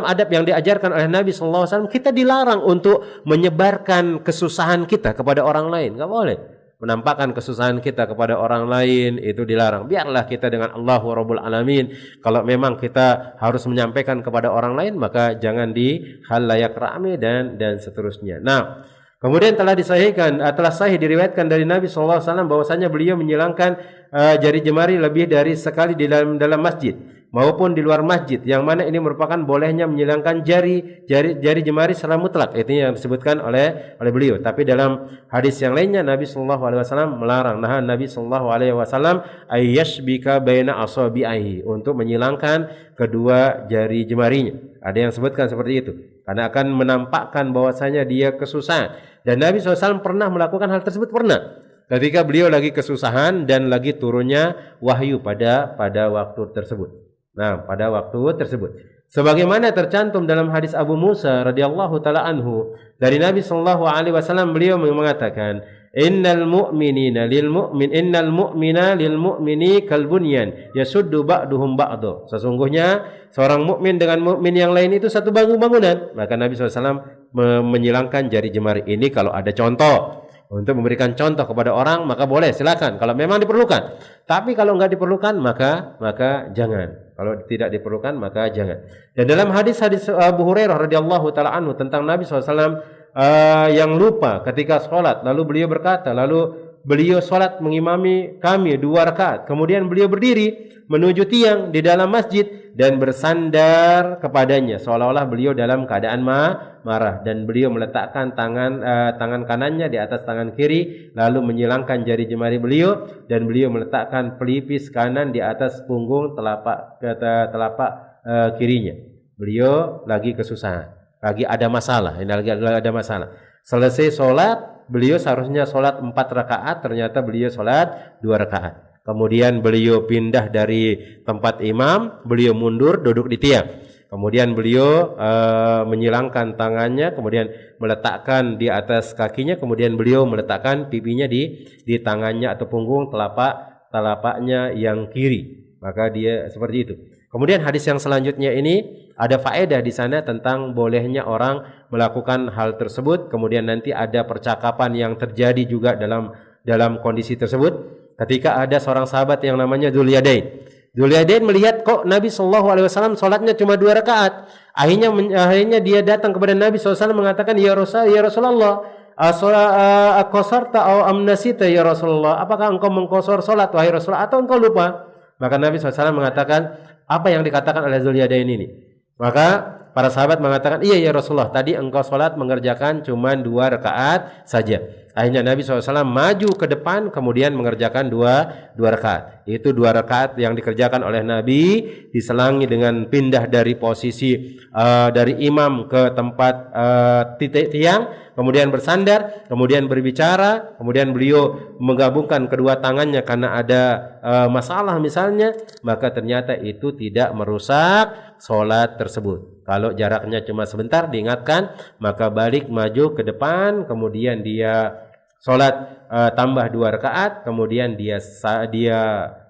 adab yang diajarkan oleh Nabi SAW, kita dilarang untuk menyebarkan kesusahan kita kepada orang lain. Nggak boleh menampakkan kesusahan kita kepada orang lain, itu dilarang. Biarlah kita dengan Allahu Rabbul Alamin. Kalau memang kita harus menyampaikan kepada orang lain, maka jangan di khalayak ramai dan seterusnya. Nah, kemudian telah sahih diriwayatkan dari Nabi SAW bahwasanya beliau menyilangkan jari jemari lebih dari sekali di dalam masjid maupun di luar masjid, yang mana ini merupakan bolehnya menyilangkan jari jemari secara mutlak. Itu yang disebutkan oleh beliau. Tapi dalam hadis yang lainnya Nabi sallallahu alaihi wasallam melarang. Nah, Nabi sallallahu alaihi wasallam ayyashbika baina asabi'i, untuk menyilangkan kedua jari jemarinya. Ada yang sebutkan seperti itu karena akan menampakkan bahwasanya dia kesusahan. Dan Nabi SAW pernah melakukan hal tersebut, pernah. Ketika beliau lagi kesusahan dan lagi turunnya wahyu pada waktu tersebut. Nah, pada waktu tersebut, sebagaimana tercantum dalam hadis Abu Musa radhiyallahu taala anhu dari Nabi sallallahu alaihi wasallam, beliau mengatakan, innal mu'mina lil mu'mini kal bunyan yasuddu ba'duhum ba'dha. Sesungguhnya seorang mukmin dengan mukmin yang lain itu satu bangunan. Maka Nabi SAW menyilangkan jari jemari ini kalau ada contoh. Untuk memberikan contoh kepada orang maka boleh, silakan kalau memang diperlukan. Tapi kalau enggak diperlukan maka jangan. Kalau tidak diperlukan maka jangan. Dan dalam hadis Abu Hurairah radhiyallahu taala anhu tentang Nabi SAW yang lupa ketika sholat, lalu beliau berkata, lalu beliau sholat mengimami kami 2 rakaat, kemudian beliau berdiri menuju tiang di dalam masjid dan bersandar kepadanya seolah-olah beliau dalam keadaan marah, dan beliau meletakkan tangan kanannya di atas tangan kiri, lalu menyilangkan jari jemari beliau, dan beliau meletakkan pelipis kanan di atas punggung telapak kirinya. Beliau lagi kesusahan, lagi ada masalah. Selesai sholat, beliau seharusnya sholat 4 rakaat, ternyata beliau sholat 2 rakaat. Kemudian beliau pindah dari tempat imam, beliau mundur duduk di tiang. Kemudian beliau menyilangkan tangannya, kemudian meletakkan di atas kakinya, kemudian beliau meletakkan pipinya di tangannya atau punggung telapaknya yang kiri. Maka dia seperti itu. Kemudian hadis yang selanjutnya ini ada faedah di sana tentang bolehnya orang melakukan hal tersebut. Kemudian nanti ada percakapan yang terjadi juga dalam kondisi tersebut. Ketika ada seorang sahabat yang namanya Dzuliyadain melihat kok Nabi SAW sholatnya cuma 2 rakaat. Akhirnya dia datang kepada Nabi SAW mengatakan, ya Rasulullah, aqasarta aw amnasita ya Rasulullah, apakah engkau mengqasar sholat wahai Rasulullah atau engkau lupa? Maka Nabi SAW mengatakan, apa yang dikatakan oleh Dzuliyadain ini? Maka para sahabat mengatakan, iya ya Rasulullah, tadi engkau sholat mengerjakan cuma 2 rakaat saja. Akhirnya Nabi SAW maju ke depan, kemudian mengerjakan dua rakaat. Itu 2 rakaat yang dikerjakan oleh Nabi, diselangi dengan pindah dari posisi dari imam ke tempat tiang, kemudian bersandar, kemudian berbicara, kemudian beliau menggabungkan kedua tangannya karena ada masalah misalnya, maka ternyata itu tidak merusak sholat tersebut. Kalau jaraknya cuma sebentar, diingatkan, maka balik maju ke depan, kemudian dia sholat tambah 2 rakaat, kemudian dia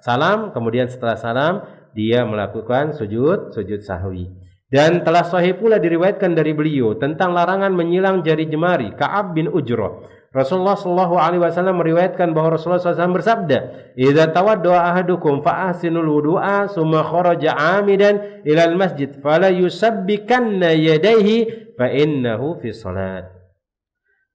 salam, kemudian setelah salam dia melakukan sujud sahwi. Dan telah sahih pula diriwayatkan dari beliau tentang larangan menyilang jari jemari Ka'ab bin Ujrah Rasulullah Shallallahu Alaihi Wasallam meriwayatkan bahwa Rasulullah SAW bersabda, "Idza tawadda'a ahadukum fa ahsinul wudu'a, summa kharaja 'amidan ilal masjid, fala yusabbikanna yadayhi fa innahu fi shalat."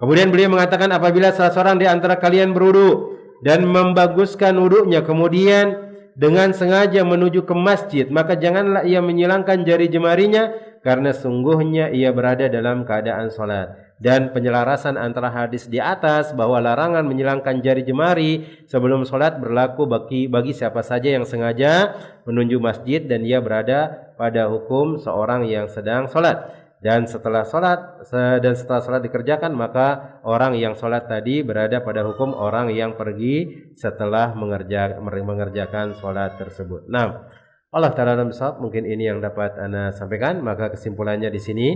Kemudian beliau mengatakan, apabila salah seorang di antara kalian berwudu dan membaguskan wudunya, kemudian dengan sengaja menuju ke masjid, maka janganlah ia menyilangkan jari jemarinya, karena sungguhnya ia berada dalam keadaan salat. Dan penyelarasan antara hadis di atas bahwa larangan menyilangkan jari jemari sebelum sholat berlaku bagi siapa saja yang sengaja menuju masjid dan ia berada pada hukum seorang yang sedang sholat. Dan setelah sholat dikerjakan, maka orang yang sholat tadi berada pada hukum orang yang pergi setelah mengerjakan sholat tersebut. Nah, Allah Ta'ala besar, mungkin ini yang dapat Ana sampaikan. Maka kesimpulannya di sini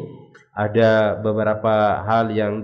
ada beberapa hal yang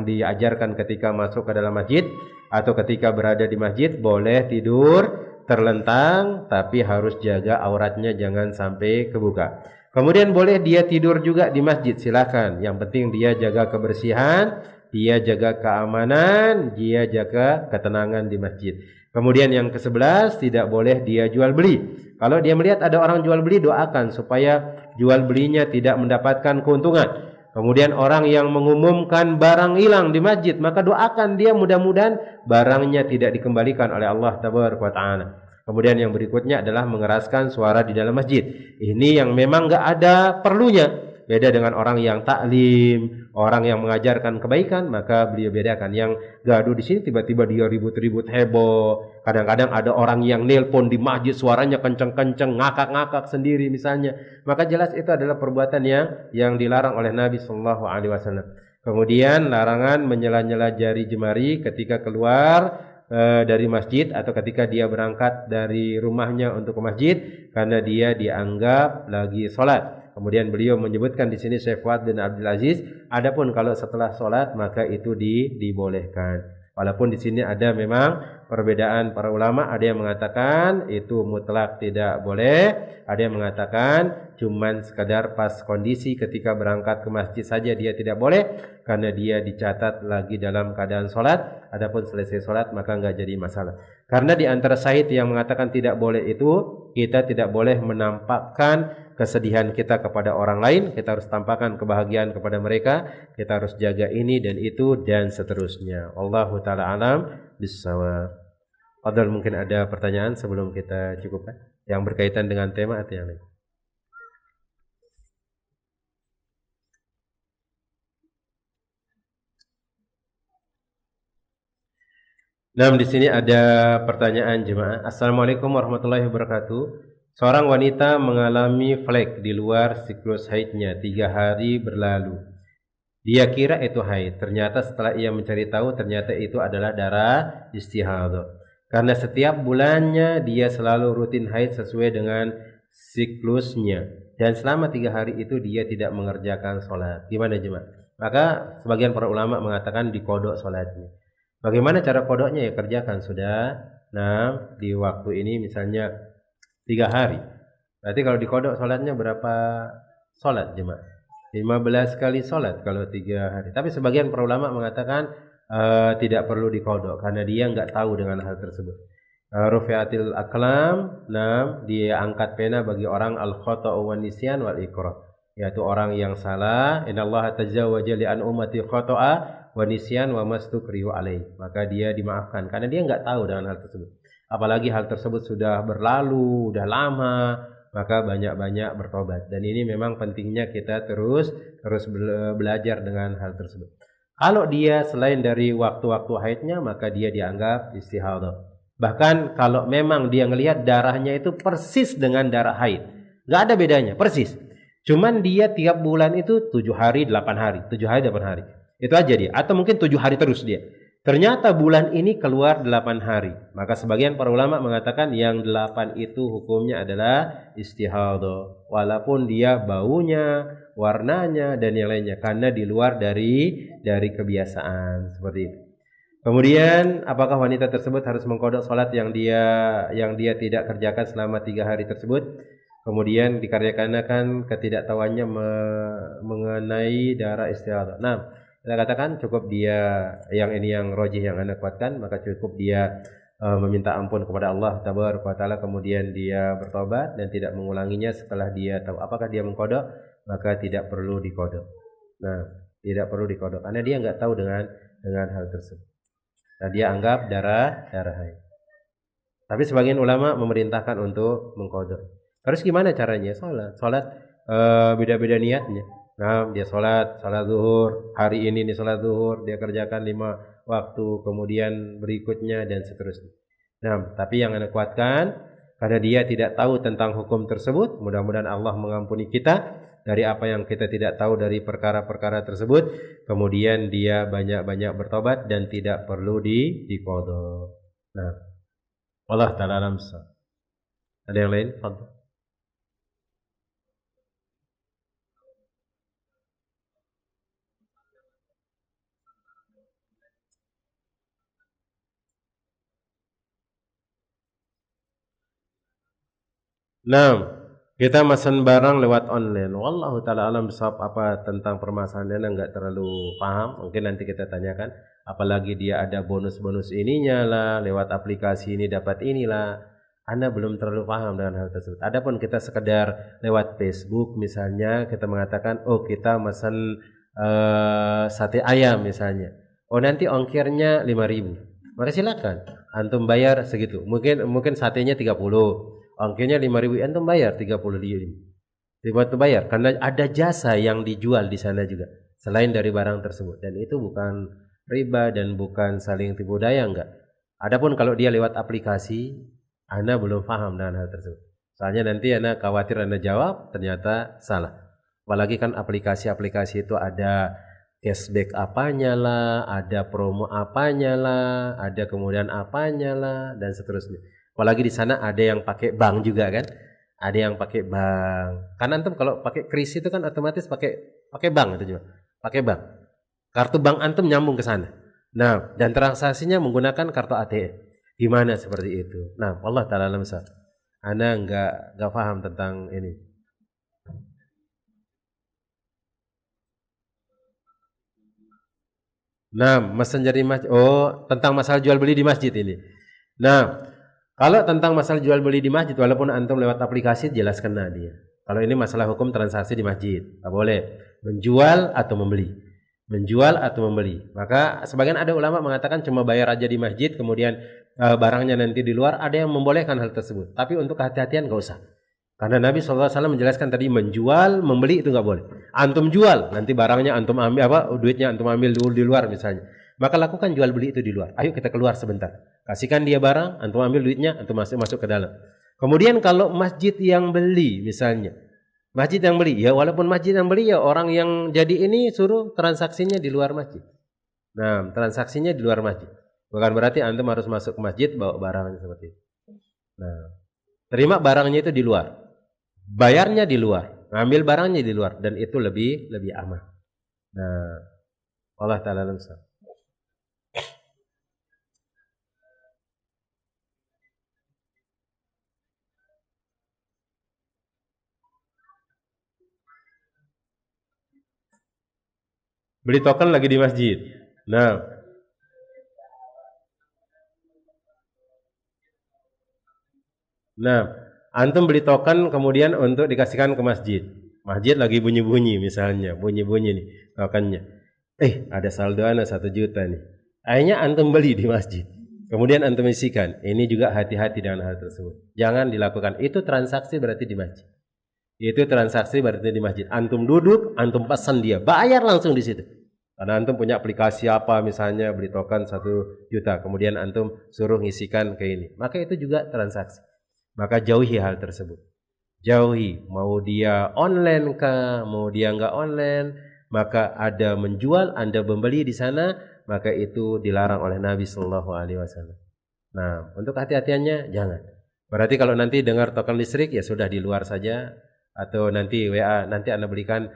diajarkan ketika masuk ke dalam masjid atau ketika berada di masjid. Boleh tidur terlentang, tapi harus jaga auratnya jangan sampai kebuka. Kemudian boleh dia tidur juga di masjid, silakan. Yang penting dia jaga kebersihan, dia jaga keamanan, dia jaga ketenangan di masjid. Kemudian yang ke-11, tidak boleh dia jual beli. Kalau dia melihat ada orang jual beli, doakan supaya jual belinya tidak mendapatkan keuntungan. Kemudian orang yang mengumumkan barang hilang di masjid, maka doakan dia mudah-mudahan barangnya tidak dikembalikan oleh Allah Tabaraka wa Ta'ala. Kemudian yang berikutnya adalah mengeraskan suara di dalam masjid. Ini yang memang enggak ada perlunya. Beda dengan orang yang taklim, orang yang mengajarkan kebaikan, maka beliau bedakan. Yang gaduh di sini tiba-tiba dia ribut-ribut heboh. Kadang-kadang ada orang yang nelpon di masjid suaranya kenceng-kenceng, ngakak-ngakak sendiri misalnya. Maka jelas itu adalah perbuatan yang dilarang oleh Nabi Sallallahu Alaihi Wasallam. Kemudian larangan menyela-nyela jari jemari ketika keluar dari masjid atau ketika dia berangkat dari rumahnya untuk ke masjid, karena dia dianggap lagi sholat. Kemudian beliau menyebutkan di sini Syekh Fuad bin Abdul Aziz, adapun kalau setelah sholat maka itu dibolehkan. Walaupun di sini ada memang perbedaan para ulama, ada yang mengatakan itu mutlak tidak boleh, ada yang mengatakan cuman sekadar pas kondisi ketika berangkat ke masjid saja dia tidak boleh, karena dia dicatat lagi dalam keadaan sholat. Adapun selesai sholat maka enggak jadi masalah. Karena di antara syahid yang mengatakan tidak boleh itu, kita tidak boleh menampakkan kesedihan kita kepada orang lain, kita harus tampakkan kebahagiaan kepada mereka, kita harus jaga ini dan itu dan seterusnya. Allahu ta'ala alam bissawab. Fadhal, mungkin ada pertanyaan sebelum kita cukupkan yang berkaitan dengan tema atau yang lain. Nah, di sini ada pertanyaan jemaah. Assalamualaikum warahmatullahi wabarakatuh. Seorang wanita mengalami flek di luar siklus haidnya 3 hari berlalu. Dia kira itu haid. Ternyata setelah ia mencari tahu, ternyata itu adalah darah istihadah. Karena setiap bulannya dia selalu rutin haid sesuai dengan siklusnya. Dan selama 3 hari itu dia tidak mengerjakan sholat. Gimana jemaah? Maka sebagian para ulama mengatakan dikodok sholatnya. Bagaimana cara kodoknya? Ya kerjakan sudah. Nah, di waktu ini misalnya 3 hari. Berarti kalau dikodok sholatnya berapa sholat jemaah? 15 kali sholat kalau 3 hari. Tapi sebagian para ulama mengatakan tidak perlu dikodok karena dia enggak tahu dengan hal tersebut. Rufi'atil aqlam, nah dia angkat pena bagi orang al-khata'u wan nisyan wal ikrah, yaitu orang yang salah. Innallaha tajawwaja li an ummati khata'a wa nisyan wa mastukrihu alaih. Maka dia dimaafkan karena dia enggak tahu dengan hal tersebut. Apalagi hal tersebut sudah berlalu, sudah lama, maka banyak-banyak bertobat. Dan ini memang pentingnya kita terus belajar dengan hal tersebut. Kalau dia selain dari waktu-waktu haidnya, maka dia dianggap istihadah. Bahkan kalau memang dia ngelihat darahnya itu persis dengan darah haid, nggak ada bedanya, persis. Cuman dia tiap bulan itu 7 hari, 8 hari, 7 hari, 8 hari. Itu aja dia. Atau mungkin 7 hari terus dia. Ternyata bulan ini keluar 8 hari. Maka sebagian para ulama mengatakan yang 8 itu hukumnya adalah istihadah. Walaupun dia baunya, warnanya dan yang lainnya, karena di luar dari kebiasaan seperti itu. Kemudian apakah wanita tersebut harus mengkodok sholat yang dia tidak kerjakan selama 3 hari tersebut? Kemudian dikarenakan ketidaktahuannya mengenai darah istihadah. Nah, Kita katakan cukup dia yang ini yang rojih yang Anda kuatkan, maka cukup dia meminta ampun kepada Allah Tabaraka wa Taala, kemudian dia bertobat dan tidak mengulanginya setelah dia tahu apakah dia mengkodok, maka tidak perlu dikodok. Nah, tidak perlu dikodok karena dia nggak tahu dengan hal tersebut. Nah, dia anggap darah haid. Tapi sebagian ulama memerintahkan untuk mengkodok. Terus gimana caranya? Sholat beda-beda niatnya. Nah, dia sholat zuhur, hari ini nih sholat zuhur, dia kerjakan 5 waktu, kemudian berikutnya dan seterusnya. Nah, tapi yang Anda kuatkan, karena dia tidak tahu tentang hukum tersebut, mudah-mudahan Allah mengampuni kita dari apa yang kita tidak tahu dari perkara-perkara tersebut, kemudian dia banyak-banyak bertobat dan tidak perlu diqadha. Nah, Allah Ta'ala alam. Ada yang lain? Fadhil. Nah, kita mesen barang lewat online. Wallahu taala alam bisawab. Apa tentang permasalahannya enggak terlalu paham. Mungkin nanti kita tanyakan. Apalagi dia ada bonus-bonus ininya lah, lewat aplikasi ini dapat inilah. Anda belum terlalu paham dengan hal tersebut. Adapun kita sekedar lewat Facebook misalnya, kita mengatakan, oh kita mesen sate ayam misalnya. Oh nanti ongkirnya 5.000. Maka silakan. Antum bayar segitu. Mungkin satenya 30. Ongkirnya 5.000, antum bayar 35. Antum bayar karena ada jasa yang dijual di sana juga selain dari barang tersebut, dan itu bukan riba dan bukan saling tipu daya, enggak. Adapun kalau dia lewat aplikasi, Anda belum paham dengan hal tersebut. Soalnya nanti Anda khawatir Anda jawab ternyata salah. Apalagi kan aplikasi-aplikasi itu ada cashback apanya lah, ada promo apanya lah, ada kemudian apanya lah dan seterusnya. Apalagi di sana ada yang pakai bank juga kan, ada yang pakai bank. Kan antum kalau pakai kris itu kan otomatis pakai bank itu juga, pakai bank. Kartu bank antum nyambung ke sana. Nah, dan transaksinya menggunakan kartu ATM. Gimana seperti itu? Nah, Allah Taala alam. Ana enggak paham tentang ini. Nah, messenger di masjid. Oh, tentang masalah jual beli di masjid ini. Nah, kalau tentang masalah jual beli di masjid, walaupun antum lewat aplikasi, jelaskan dia. Kalau ini masalah hukum transaksi di masjid, tak boleh menjual atau membeli. Menjual atau membeli. Maka sebagian ada ulama mengatakan cuma bayar aja di masjid, kemudian barangnya nanti di luar. Ada yang membolehkan hal tersebut. Tapi untuk kehati-hatian nggak usah. Karena Nabi SAW menjelaskan tadi menjual, membeli itu nggak boleh. Antum jual, nanti barangnya antum ambil duitnya antum ambil dulu di luar misalnya. Maka lakukan jual beli itu di luar. Ayo kita keluar sebentar. Kasihkan dia barang, antum ambil duitnya, antum masuk ke dalam. Kemudian kalau masjid yang beli misalnya, masjid yang beli, ya walaupun masjid yang beli ya orang yang jadi ini suruh transaksinya di luar masjid. Nah, transaksinya di luar masjid. Bukan berarti antum harus masuk ke masjid bawa barangnya seperti itu. Nah, terima barangnya itu di luar. Bayarnya di luar, ngambil barangnya di luar, dan itu lebih aman. Nah, Allah Ta'ala langsung. Beli token lagi di masjid. Nah, antum beli token kemudian untuk dikasihkan ke masjid. Masjid lagi bunyi-bunyi misalnya, bunyi-bunyi nih tokennya. Ada saldo ana 1 juta nih. Akhirnya antum beli di masjid. Kemudian antum isikan. Ini juga hati-hati dengan hal tersebut. Jangan dilakukan. Itu transaksi berarti di masjid. Itu transaksi berarti di masjid. Antum duduk, antum pesan dia, bayar langsung di situ. Karena antum punya aplikasi apa misalnya beli token 1 juta, kemudian antum suruh ngisikan ke ini. Maka itu juga transaksi. Maka jauhi hal tersebut. Jauhi, mau dia online kah, mau dia enggak online, maka ada menjual, Anda membeli di sana, maka itu dilarang oleh Nabi Shallallahu Alaihi Wasallam. Nah, untuk hati-hatiannya jangan. Berarti kalau nanti dengar token listrik ya sudah di luar saja, atau nanti WA, nanti Anda belikan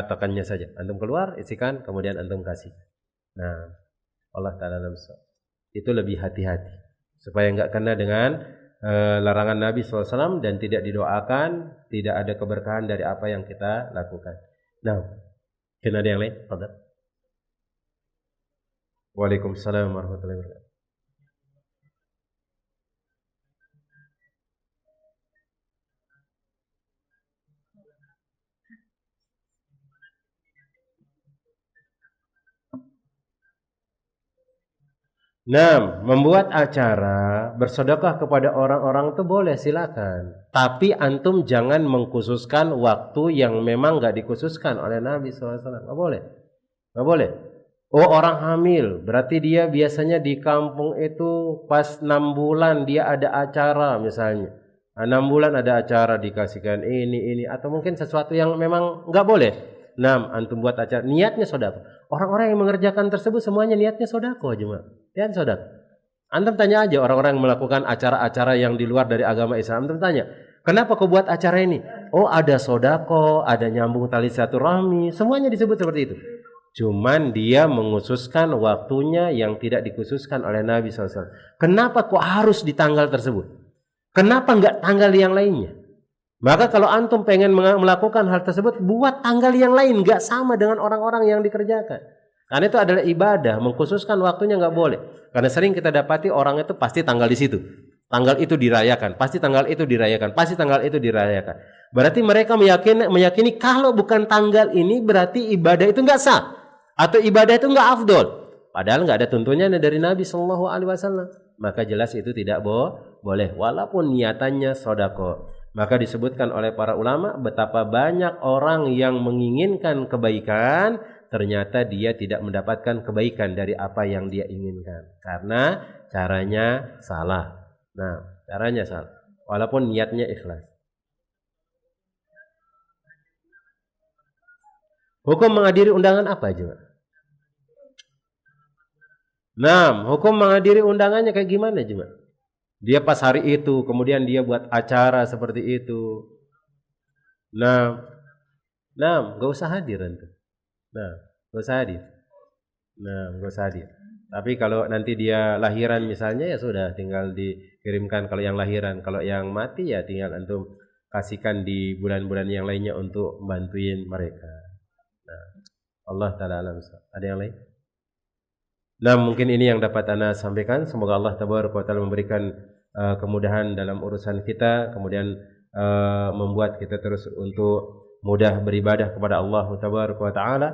tokennya saja. Antum keluar, isikan, kemudian antum kasih. Nah, Allah Ta'ala itu lebih hati-hati supaya enggak kena dengan larangan Nabi SAW dan tidak didoakan, tidak ada keberkahan dari apa yang kita lakukan. Nah, mungkin ada yang lain? Fadhil. Waalaikumsalam warahmatullahi wabarakatuh. Nah, membuat acara bersedekah kepada orang-orang itu boleh, silakan. Tapi antum jangan mengkhususkan waktu yang memang nggak dikhususkan oleh Nabi SAW. Nggak boleh, nggak boleh. Oh, orang hamil, berarti dia biasanya di kampung itu pas 6 bulan dia ada acara misalnya. 6 bulan ada acara dikasihkan ini atau mungkin sesuatu yang memang nggak boleh. Nah, antum buat acara niatnya sodako. Orang-orang yang mengerjakan tersebut semuanya niatnya sodako aja, niat sodako. Antum tanya aja orang-orang yang melakukan acara-acara yang di luar dari agama Islam. Antum tanya, kenapa kau buat acara ini? Oh, ada sodako, ada nyambung tali silaturahmi, semuanya disebut seperti itu. Cuman dia menghususkan waktunya yang tidak dikhususkan oleh Nabi SAW. Kenapa kok harus di tanggal tersebut? Kenapa enggak tanggal yang lainnya? Maka kalau antum pengen melakukan hal tersebut, buat tanggal yang lain, enggak sama dengan orang-orang yang dikerjakan. Karena itu adalah ibadah, mengkhususkan waktunya enggak boleh. Karena sering kita dapati orang itu pasti tanggal di situ. Tanggal itu dirayakan, pasti tanggal itu dirayakan, pasti tanggal itu dirayakan. Berarti mereka meyakini kalau bukan tanggal ini berarti ibadah itu enggak sah. Atau ibadah itu enggak afdol, padahal enggak ada tuntunannya dari Nabi Shallallahu Alaihi Wasallam. Maka jelas itu tidak boleh, walaupun niatannya sodako. Maka disebutkan oleh para ulama betapa banyak orang yang menginginkan kebaikan, ternyata dia tidak mendapatkan kebaikan dari apa yang dia inginkan karena caranya salah. Nah, caranya salah, walaupun niatnya ikhlas. Hukum menghadiri undangan apa juga? Nah, hukum menghadiri undangannya kayak gimana juga? Dia pas hari itu, kemudian dia buat acara seperti itu. Nah, gak usah hadir nanti. Nah, gak usah hadir. Gak usah hadir. Tapi kalau nanti dia lahiran misalnya ya sudah, tinggal dikirimkan kalau yang lahiran. Kalau yang mati ya tinggal antum kasihkan di bulan-bulan yang lainnya untuk bantuin mereka. Nah, Allah Ta'ala alam. Ada yang lain? Nah, mungkin ini yang dapat Anda sampaikan. Semoga Allah Tabaraka wa Ta'ala memberikan kemudahan dalam urusan kita, kemudian membuat kita terus untuk mudah beribadah kepada Allah Tabaraka wa Ta'ala,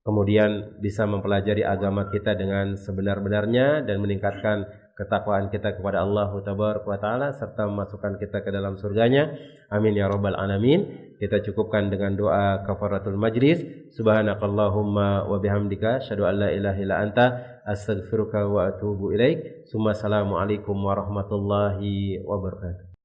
kemudian bisa mempelajari agama kita dengan sebenar-benarnya dan meningkatkan ketakwaan kita kepada Allah Tabaraka wa Ta'ala serta memasukkan kita ke dalam surganya. Amin ya rabbal alamin. Kita cukupkan dengan doa kafaratul majlis. Subhanakallahumma wa bihamdika asyhadu an la ilaha illa anta astaghfiruka wa atubu ilaik. Assalamualaikum warahmatullahi wabarakatuh.